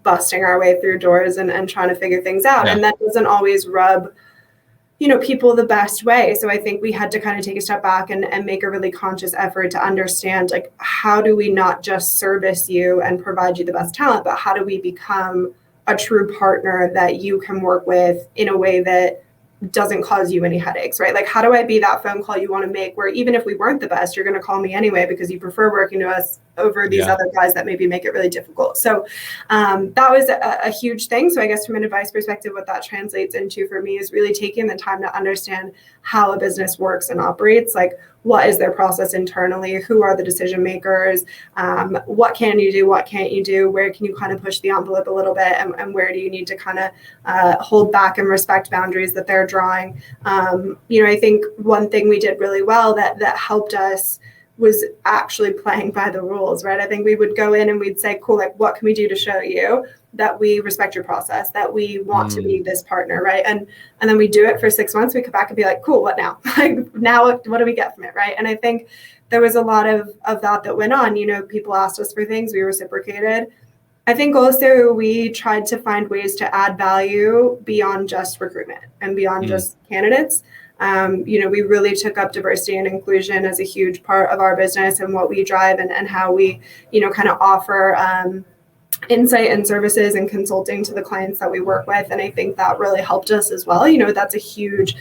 Speaker 2: busting our way through doors and trying to figure things out. Yeah. And that doesn't always rub, people the best way. So I think we had to kind of take a step back and make a really conscious effort to understand, like, how do we not just service you and provide you the best talent, but how do we become a true partner that you can work with in a way that doesn't cause you any headaches, right? Like, how do I be that phone call you want to make where even if we weren't the best, you're going to call me anyway because you prefer working to us over these other guys that maybe make it really difficult. So that was a huge thing. So I guess from an advice perspective, what that translates into for me is really taking the time to understand how a business works and operates. Like, what is their process internally? Who are the decision makers? What can you do? What can't you do? Where can you kind of push the envelope a little bit? And where do you need to kind of hold back and respect boundaries that they're drawing? I think one thing we did really well that helped us was actually playing by the rules, right? I think we would go in and we'd say, cool, like, what can we do to show you that we respect your process, that we want to be this partner, right? And then we do it for 6 months. We come back and be like, cool, what now? Like, now what do we get from it, right? And I think there was a lot of that went on. People asked us for things, we reciprocated. I think also we tried to find ways to add value beyond just recruitment and beyond just candidates. We really took up diversity and inclusion as a huge part of our business and what we drive and how we, kind of offer insight and services and consulting to the clients that we work with. And I think that really helped us as well. That's a huge,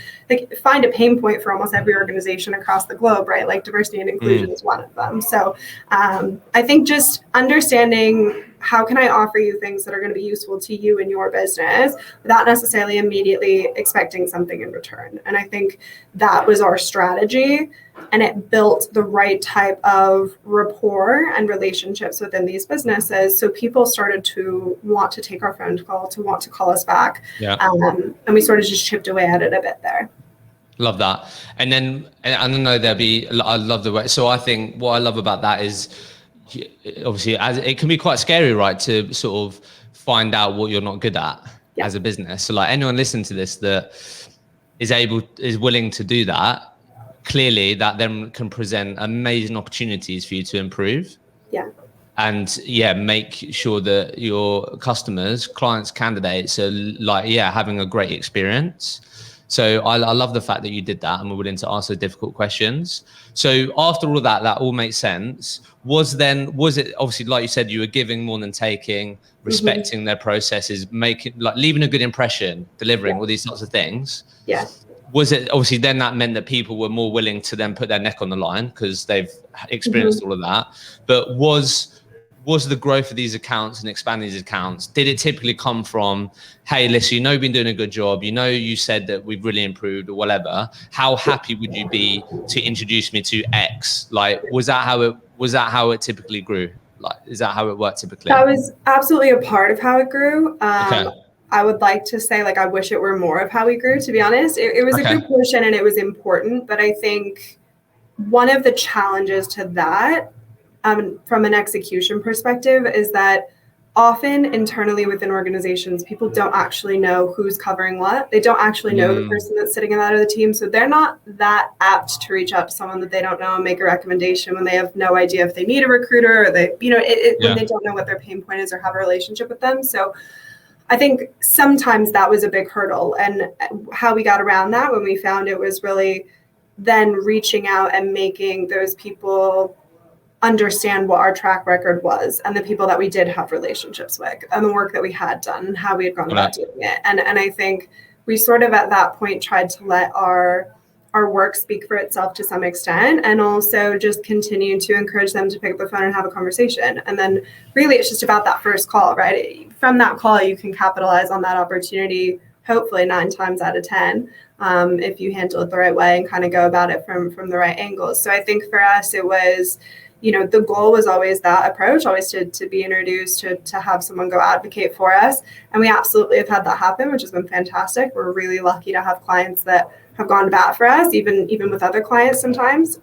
Speaker 2: find a pain point for almost every organization across the globe, right? Like, diversity and inclusion is one of them. So I think just understanding how can I offer you things that are going to be useful to you in your business without necessarily immediately expecting something in return. And I think that was our strategy, and it built the right type of rapport and relationships within these businesses. So people started to want to take our phone call, to want to call us back. Yeah. And we sort of just chipped away at it a bit there.
Speaker 1: Love that. And then, I don't know, I love the way. So I think what I love about that is, obviously, as it can be quite scary, right, to sort of find out what you're not good at as a business. So like, anyone listening to this that is willing to do that, clearly that then can present amazing opportunities for you to improve.
Speaker 2: Yeah.
Speaker 1: And make sure that your customers, clients, candidates are having a great experience. So I love the fact that you did that and were willing to answer difficult questions. So after all that all makes sense. Was it, obviously, like you said, you were giving more than taking, respecting their processes, leaving a good impression, delivering all these sorts of things.
Speaker 2: Yeah.
Speaker 1: Was it, obviously, then that meant that people were more willing to then put their neck on the line because they've experienced all of that. But was the growth of these accounts and expanding these accounts, did it typically come from, hey, Alyssa, you've been doing a good job, you said that we've really improved or whatever, how happy would you be to introduce me to X? Like, was that how it typically grew? Like, is that how it worked typically?
Speaker 2: That was absolutely a part of how it grew.
Speaker 1: Okay.
Speaker 2: I would like to say, I wish it were more of how we grew, to be honest. It was a good portion and it was important, but I think one of the challenges to that, from an execution perspective, is that often internally within organizations, people don't actually know who's covering what. They don't actually know the person that's sitting in that other team. So they're not that apt to reach out to someone that they don't know and make a recommendation when they have no idea if they need a recruiter or they, when they don't know what their pain point is or have a relationship with them. So I think sometimes that was a big hurdle. And how we got around that when we found it was really then reaching out and making those people understand what our track record was and the people that we did have relationships with and the work that we had done and how we had gone about doing it. And I think we sort of at that point tried to let our work speak for itself to some extent, and also just continue to encourage them to pick up the phone and have a conversation. And then really it's just about that first call, right? From that call, you can capitalize on that opportunity, hopefully 9 times out of 10, if you handle it the right way and kind of go about it from the right angles. So I think for us, it was, the goal was always that approach, always to be introduced, to have someone go advocate for us. And we absolutely have had that happen, which has been fantastic. We're really lucky to have clients that have gone to bat for us, even with other clients sometimes.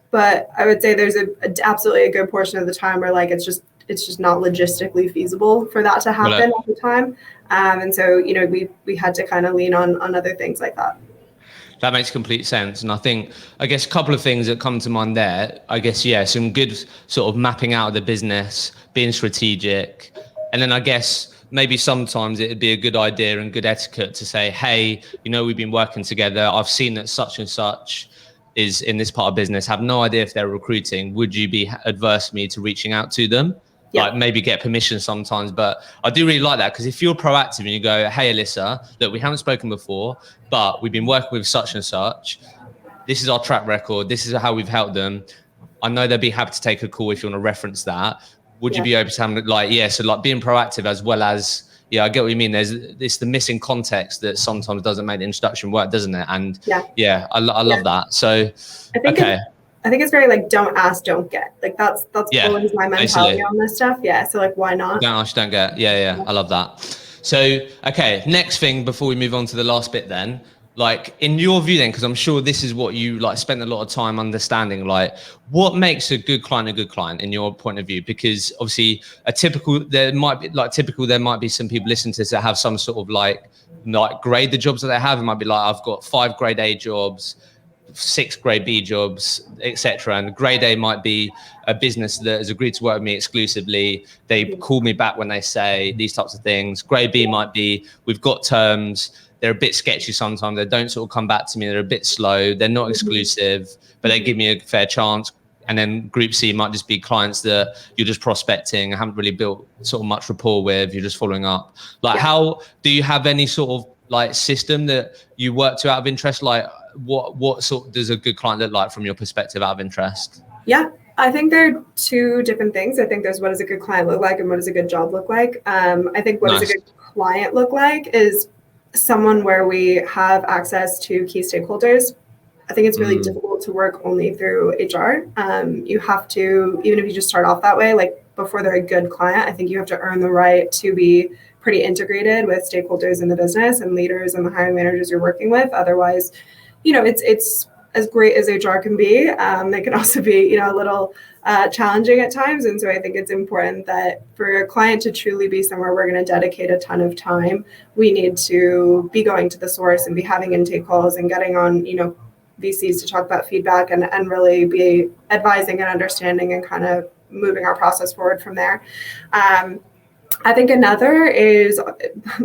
Speaker 2: But I would say there's absolutely a good portion of the time where like it's just not logistically feasible for that to happen all the time. And so, we had to kind of lean on other things like that.
Speaker 1: That makes complete sense. And I guess a couple of things that come to mind there, some good sort of mapping out of the business, being strategic. And then I guess maybe sometimes it'd be a good idea and good etiquette to say, hey, we've been working together. I've seen that such and such is in this part of business, have no idea if they're recruiting. Would you be adverse to me to reaching out to them? Yeah. Like maybe get permission sometimes, but I do really like that, because if you're proactive and you go, hey, Alyssa, look, we haven't spoken before, but we've been working with such and such. This is our track record. This is how we've helped them. I know they'd be happy to take a call if you want to reference that. Would you be open to having so being proactive as well as, I get what you mean. It's the missing context that sometimes doesn't make the introduction work, doesn't it? And I love that. So,
Speaker 2: I think it's very like, don't ask, don't get. Like that's always my mentality on this stuff. Yeah. So like, why not?
Speaker 1: Don't ask, don't get. Yeah. I love that. So, okay. Next thing before we move on to the last bit then, like in your view then, because I'm sure this is what you like spent a lot of time understanding, like what makes a good client in your point of view? Because obviously there might be some people listening to this that have some sort of like grade the jobs that they have. It might be like, I've got 5 grade A jobs, 6 grade B jobs, etc. And grade A might be a business that has agreed to work with me exclusively. They call me back when they say these types of things. Grade B might be, we've got terms. They're a bit sketchy sometimes. They don't sort of come back to me. They're a bit slow. They're not exclusive, but they give me a fair chance. And then group C might just be clients that you're just prospecting, haven't really built sort of much rapport with. You're just following up. Like, how do you have any sort of like system that you work to out of interest? Like, what sort does a good client look like from your perspective out of interest?
Speaker 2: Yeah, I think there are 2 different things. I think there's what does a good client look like and what does a good job look like. I think what does a good client look like is someone where we have access to key stakeholders. I think it's really difficult to work only through HR. You have to, even if you just start off that way, like before they're a good client, I think you have to earn the right to be pretty integrated with stakeholders in the business and leaders and the hiring managers you're working with. Otherwise, it's as great as HR can be. They can also be, a little challenging at times. And so I think it's important that for a client to truly be somewhere we're going to dedicate a ton of time, we need to be going to the source and be having intake calls and getting on, VCs to talk about feedback and really be advising and understanding and kind of moving our process forward from there. I think another is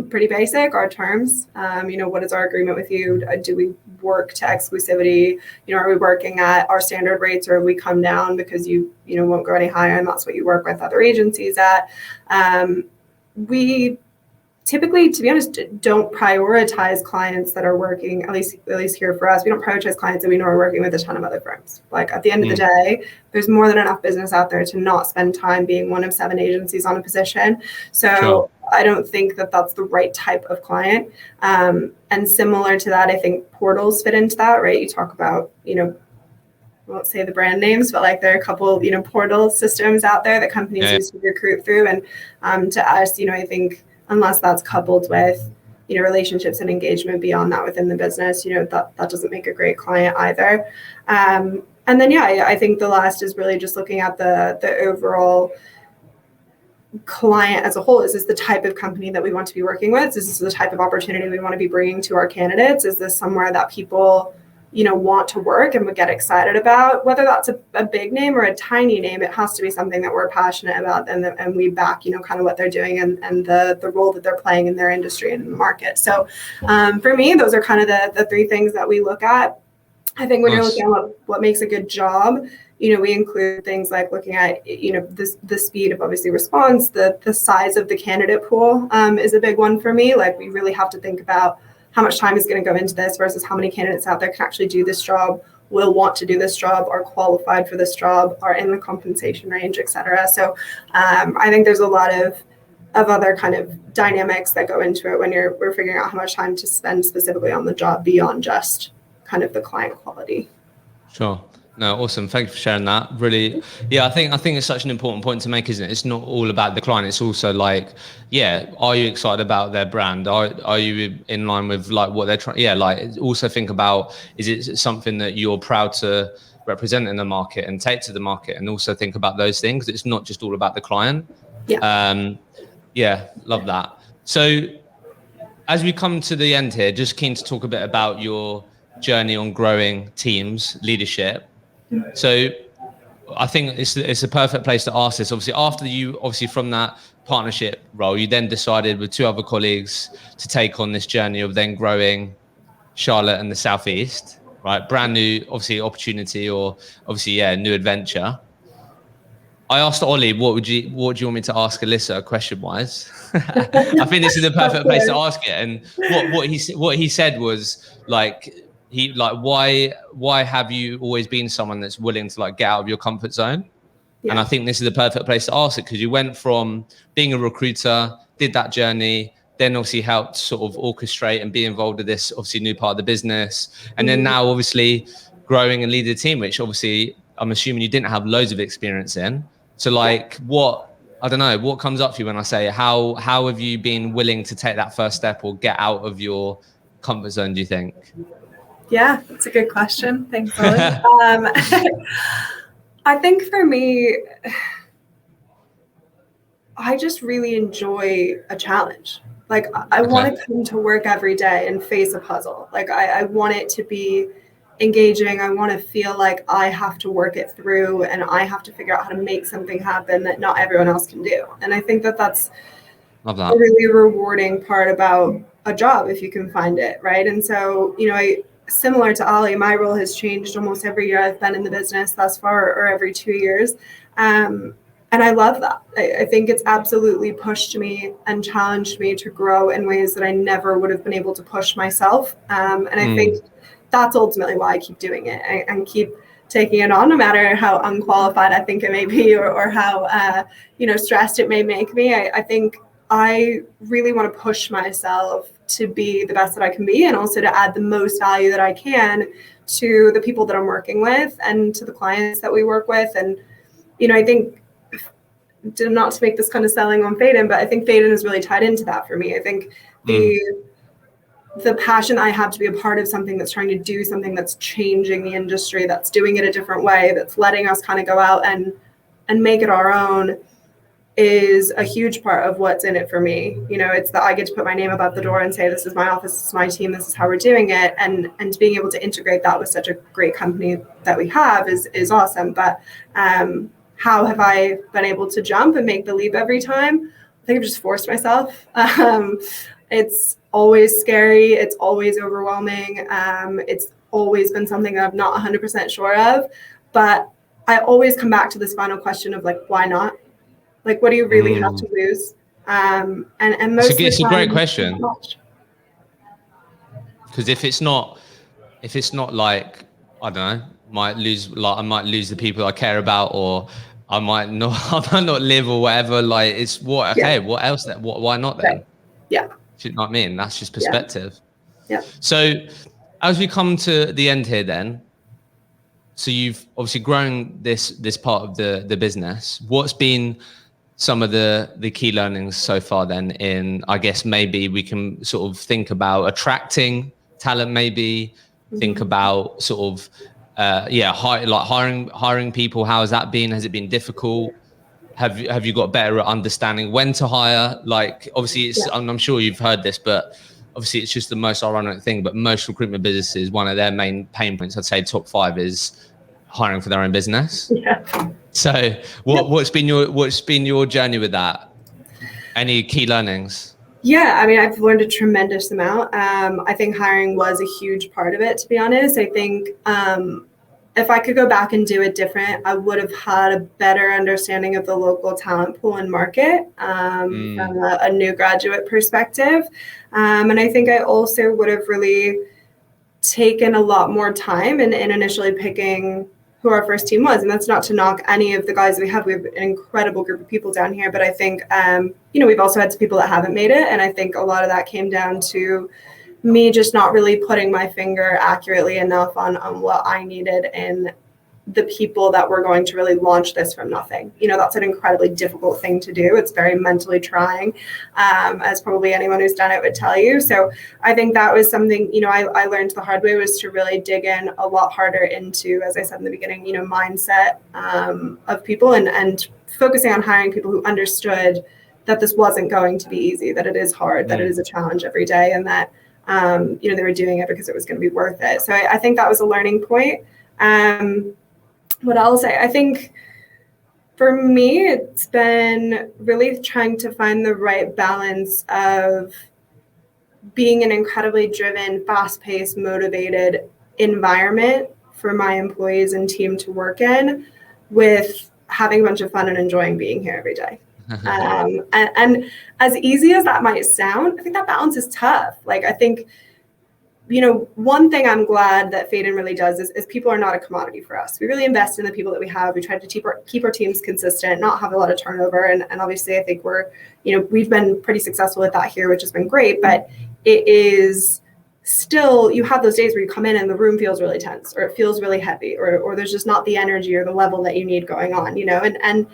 Speaker 2: pretty basic, our terms. What is our agreement with you? Do we work to exclusivity? Are we working at our standard rates, or we come down because you won't go any higher and that's what you work with other agencies at? We typically, to be honest, don't prioritize clients that are working, at least here for us, we don't prioritize clients that we know are working with a ton of other firms. Like at the end of the day, there's more than enough business out there to not spend time being one of 7 agencies on a position. So I don't think that that's the right type of client. And similar to that, I think portals fit into that, right? You talk about, I won't say the brand names, but like there are a couple, portal systems out there that companies use to recruit through. And to us, I think unless that's coupled with, relationships and engagement beyond that within the business, that doesn't make a great client either. And then, I think the last is really just looking at the overall client as a whole? Is this the type of company that we want to be working with? Is this the type of opportunity we want to be bringing to our candidates? Is this somewhere that people, want to work and would get excited about? Whether that's a big name or a tiny name, it has to be something that we're passionate about and we back, kind of what they're doing and the role that they're playing in their industry and in the market. So for me, those are kind of the three things that we look at. I think when you're looking at what makes a good job, we include things like looking at, the speed of obviously response, the size of the candidate pool is a big one for me. Like, we really have to think about how much time is going to go into this versus how many candidates out there can actually do this job, will want to do this job, are qualified for this job, are in the compensation range, et cetera. So I think there's a lot of other kind of dynamics that go into it when we're figuring out how much time to spend specifically on the job beyond just kind of the client quality.
Speaker 1: Sure. No, awesome. Thank you for sharing that. Really, yeah, I think it's such an important point to make, isn't it? It's not all about the client. It's also like, are you excited about their brand? Are you in line with like what they're trying? Yeah, like also think about, is it something that you're proud to represent in the market and take to the market? And also think about those things. It's not just all about the client. Yeah. Love that. So as we come to the end here, just keen to talk a bit about your journey on growing teams, leadership. So I think it's a perfect place to ask this. Obviously from that partnership role, you then decided with two other colleagues to take on this journey of then growing Charlotte and the Southeast, right? Brand new, obviously, opportunity, or obviously, new adventure. I asked Ollie, what do you want me to ask Alyssa question-wise? I think this is the perfect place to ask it. And what he said was like, why have you always been someone that's willing to like get out of your comfort zone? Yeah. And I think this is the perfect place to ask it, because you went from being a recruiter, did that journey, then obviously helped sort of orchestrate and be involved with this obviously new part of the business. And then now obviously growing and leading a team, which obviously I'm assuming you didn't have loads of experience in. So like what comes up for you when I say, how have you been willing to take that first step or get out of your comfort zone, do you think?
Speaker 2: Yeah, that's a good question. Thanks, Ollie. I think for me, I just really enjoy a challenge. Like, I want to come to work every day and face a puzzle. Like, I want it to be engaging. I want to feel like I have to work it through and I have to figure out how to make something happen that not everyone else can do. And I think that's a really rewarding part about a job, if you can find it, right? And so, similar to Ollie, my role has changed almost every year I've been in the business thus far, or every 2 years. And I love that. I think it's absolutely pushed me and challenged me to grow in ways that I never would have been able to push myself. And I think that's ultimately why I keep doing it and keep taking it on, no matter how unqualified I think it may be or how, stressed it may make me. I think I really want to push myself to be the best that I can be, and also to add the most value that I can to the people that I'm working with and to the clients that we work with. And, I think, not to make this kind of selling on Phaidon, but I think Phaidon is really tied into that for me. I think the passion I have to be a part of something that's trying to do something that's changing the industry, that's doing it a different way, that's letting us kind of go out and make it our own, is a huge part of what's in it for me. It's that I get to put my name above the door and say, this is my office, this is my team, this is how we're doing it. And being able to integrate that with such a great company that we have is awesome. But how have I been able to jump and make the leap every time? I think I've just forced myself. It's always scary. It's always overwhelming. It's always been something that I'm not 100% sure of. But I always come back to this final question of like, why not? Like, what do you really have to lose? And most of the time,
Speaker 1: it's a great question. Because if it's not like, I don't know, I might lose the people I care about, or I might not live or whatever. Like, it's what else then? Why not then?
Speaker 2: Right. Yeah.
Speaker 1: Do you know what I mean? That's just perspective.
Speaker 2: Yeah.
Speaker 1: So as we come to the end here then, so you've obviously grown this part of the business. What's been some of the key learnings so far then in, I guess maybe we can sort of think about attracting talent, maybe think about sort of, hiring people. How has that been? Has it been difficult? have you got better at understanding when to hire? Like, obviously, I'm sure you've heard this, but obviously it's just the most ironic thing. But most recruitment businesses, one of their main pain points, I'd say top 5, is hiring for their own business.
Speaker 2: Yeah.
Speaker 1: So what's been your journey with that? Any key learnings?
Speaker 2: Yeah, I mean, I've learned a tremendous amount. I think hiring was a huge part of it, to be honest. I think if I could go back and do it different, I would have had a better understanding of the local talent pool and market from a new graduate perspective. And I think I also would have really taken a lot more time in initially picking who our first team was. And that's not to knock any of the guys we have. We have an incredible group of people down here. But I think, we've also had some people that haven't made it. And I think a lot of that came down to me just not really putting my finger accurately enough on what I needed in the people that were going to really launch this from nothing. That's an incredibly difficult thing to do. It's very mentally trying, as probably anyone who's done it would tell you. So I think that was something, I learned the hard way, was to really dig in a lot harder into, as I said in the beginning, mindset of people and focusing on hiring people who understood that this wasn't going to be easy, that it is hard, that it is a challenge every day, and that, they were doing it because it was going to be worth it. So I think that was a learning point. What I'll say, I think for me, it's been really trying to find the right balance of being an incredibly driven, fast-paced, motivated environment for my employees and team to work in, with having a bunch of fun and enjoying being here every day. And as easy as that might sound, I think that balance is tough. Like, I think, one thing I'm glad that Phaidon really does is people are not a commodity for us. We really invest in the people that we have. We try to keep our teams consistent, not have a lot of turnover. And obviously I think we've been pretty successful with that here, which has been great, but it is still, you have those days where you come in and the room feels really tense, or it feels really heavy, or there's just not the energy or the level that you need going on, and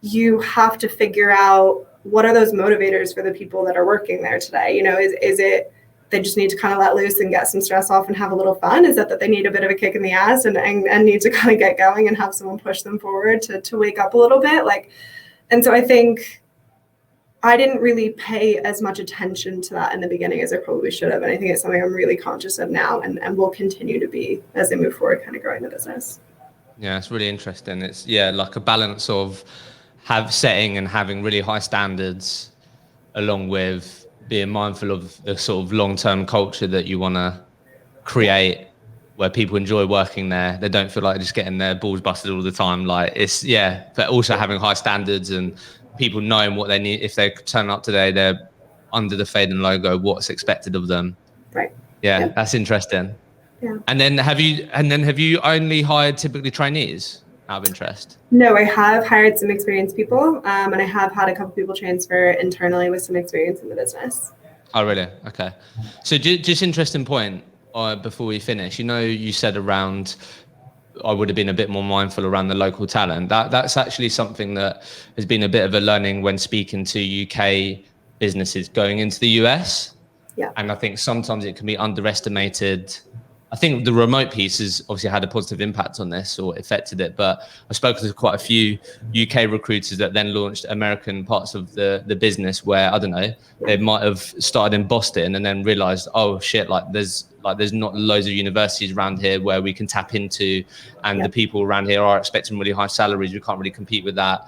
Speaker 2: you have to figure out what are those motivators for the people that are working there today. Is it they just need to kind of let loose and get some stress off and have a little fun? Is that they need a bit of a kick in the ass and need to kind of get going and have someone push them forward to wake up a little bit? And so I think I didn't really pay as much attention to that in the beginning as I probably should have. And I think it's something I'm really conscious of now and will continue to be as I move forward, kind of growing the business.
Speaker 1: Yeah, it's really interesting. It's like a balance of setting and having really high standards, along with being mindful of the sort of long-term culture that you want to create, where people enjoy working there. They don't feel like they're just getting their balls busted all the time. But also having high standards and people knowing what they need. If they turn up today, they're under the Phaidon logo, what's expected of them.
Speaker 2: Right.
Speaker 1: Yeah, that's interesting.
Speaker 2: Yeah.
Speaker 1: And then have you only hired typically trainees out of interest?
Speaker 2: No, I have hired some experienced people, and I have had a couple people transfer internally with some experience in the business.
Speaker 1: Oh, really? Okay. So just interesting point before we finish. You said around, I would have been a bit more mindful around the local talent. That's actually something that has been a bit of a learning when speaking to UK businesses going into the US.
Speaker 2: Yeah.
Speaker 1: And I think sometimes it can be underestimated. I think the remote piece has obviously had a positive impact on this or affected it, but I've spoken to quite a few UK recruiters that then launched American parts of the business where, I don't know, they might have started in Boston and then realized, oh shit, there's not loads of universities around here where we can tap into, and the people around here are expecting really high salaries. We can't really compete with that.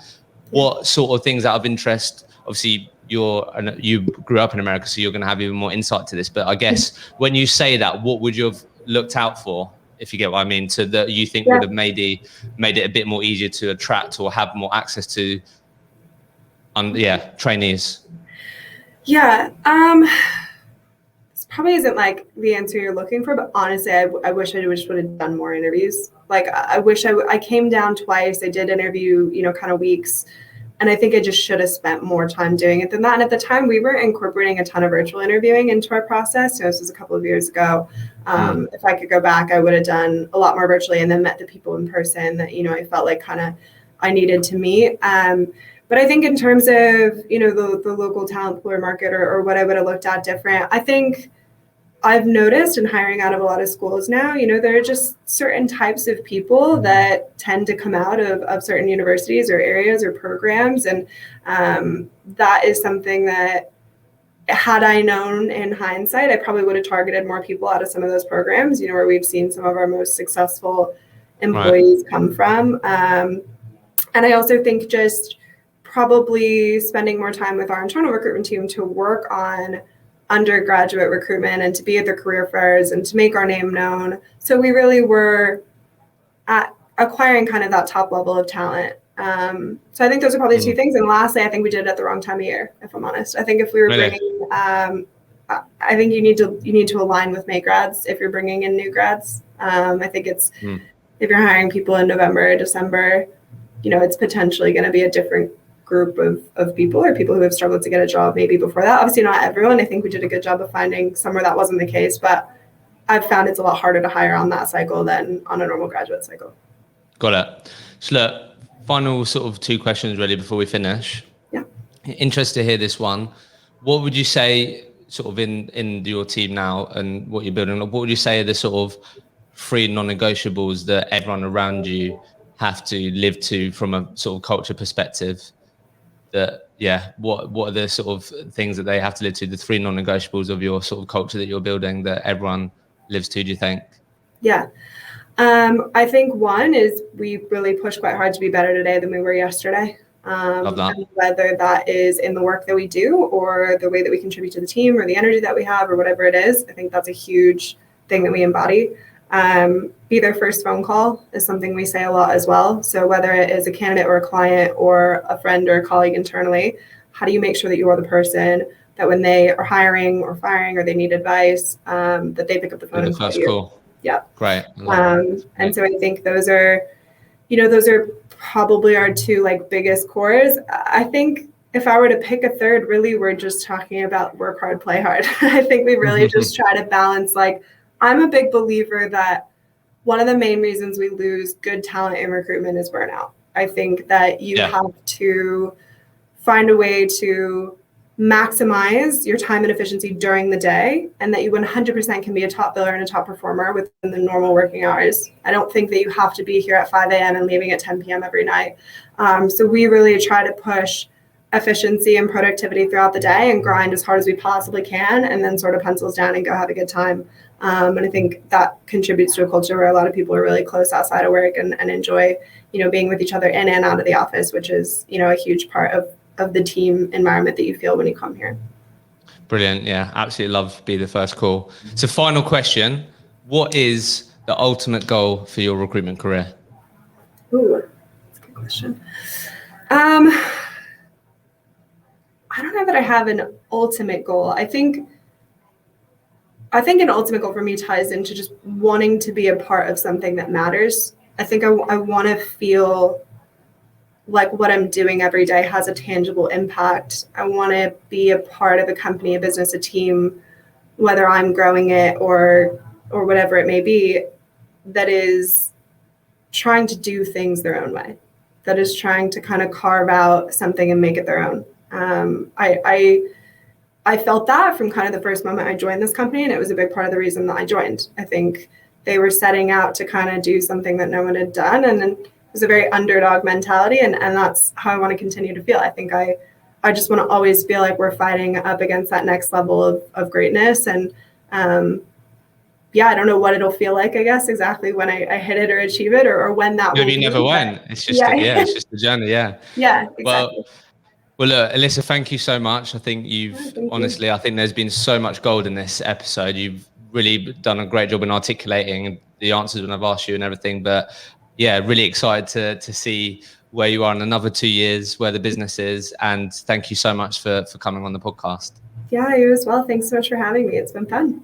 Speaker 1: What sort of things out of interest? Obviously, you grew up in America, so you're going to have even more insight to this. But I guess when you say that, what would you have looked out for, if you get what I mean, so that you think would have made it a bit more easier to attract or have more access to trainees?
Speaker 2: Yeah, this probably isn't the answer you're looking for, but honestly, I wish I would have done more interviews. I wish I came down twice. I did interview, kind of weeks. And I think I just should have spent more time doing it than that. And at the time, we were incorporating a ton of virtual interviewing into our process. This was a couple of years ago. If I could go back, I would have done a lot more virtually and then met the people in person that, I felt like kind of I needed to meet. But I think in terms of, the local talent pool market or what I would have looked at different, I think I've noticed in hiring out of a lot of schools now, there are just certain types of people that tend to come out of certain universities or areas or programs. And that is something that, had I known in hindsight, I probably would have targeted more people out of some of those programs, where we've seen some of our most successful employees come from. And I also think just probably spending more time with our internal recruitment team to work on undergraduate recruitment and to be at the career fairs and to make our name known. So we really were at acquiring kind of that top level of talent. So I think those are probably two things. And lastly, I think we did it at the wrong time of year, if I'm honest. I think if we were bringing, I think you need to align with May grads if you're bringing in new grads. I think it's, if you're hiring people in November or December, it's potentially going to be a different group of people, or people who have struggled to get a job maybe before that. Obviously not everyone. I think we did a good job of finding somewhere that wasn't the case, but I've found it's a lot harder to hire on that cycle than on a normal graduate cycle.
Speaker 1: Got it. So look, final sort of two questions really before we finish.
Speaker 2: Yeah.
Speaker 1: Interested to hear this one. What would you say sort of in your team now and what you're building, what would you say are the sort of 3 non-negotiables that everyone around you have to live to from a sort of culture perspective? What are the sort of things that they have to live to, the 3 non-negotiables of your sort of culture that you're building that everyone lives to, do you think?
Speaker 2: Yeah. I think one is we really push quite hard to be better today than we were yesterday.
Speaker 1: Love that.
Speaker 2: And whether that is in the work that we do or the way that we contribute to the team or the energy that we have or whatever it is, I think that's a huge thing that we embody. Be their first phone call is something we say a lot as well. So whether it is a candidate or a client or a friend or a colleague internally, how do you make sure that you are the person that when they are hiring or firing or they need advice, that they pick up the phone and call you? Call. Yeah.
Speaker 1: Great.
Speaker 2: And so I think those are probably our 2 biggest cores. I think if I were to pick a third, really, we're just talking about work hard, play hard. I think we really just try to balance, I'm a big believer that one of the main reasons we lose good talent in recruitment is burnout. I think that you have to find a way to maximize your time and efficiency during the day, and that you 100% can be a top biller and a top performer within the normal working hours. I don't think that you have to be here at 5 a.m. and leaving at 10 p.m. every night. So we really try to push efficiency and productivity throughout the day and grind as hard as we possibly can, and then sort of pencils down and go have a good time. And I think that contributes to a culture where a lot of people are really close outside of work and enjoy, being with each other in and out of the office, which is, a huge part of the team environment that you feel when you come here.
Speaker 1: Brilliant. Yeah, absolutely love Be the First Call. So final question, what is the ultimate goal for your recruitment career?
Speaker 2: Ooh, that's a good question. I don't know that I have an ultimate goal. I think an ultimate goal for me ties into just wanting to be a part of something that matters. I think I want to feel like what I'm doing every day has a tangible impact. I want to be a part of a company, a business, a team, whether I'm growing it or whatever it may be, that is trying to do things their own way, that is trying to kind of carve out something and make it their own. I felt that from kind of the first moment I joined this company, and it was a big part of the reason that I joined. I think they were setting out to kind of do something that no one had done, and then it was a very underdog mentality, and that's how I want to continue to feel. I think I just want to always feel like we're fighting up against that next level of greatness, and I don't know what it'll feel like, I guess, exactly when I hit it or achieve it, or when that
Speaker 1: maybe you never went. It's just it's just the journey. Yeah.
Speaker 2: Yeah, exactly.
Speaker 1: Well, look, Elissa, thank you so much. I think I think there's been so much gold in this episode. You've really done a great job in articulating the answers when I've asked you and everything. But yeah, really excited to see where you are in another 2 years, where the business is. And thank you so much for coming on the podcast.
Speaker 2: Yeah, you as well. Thanks so much for having me. It's been fun.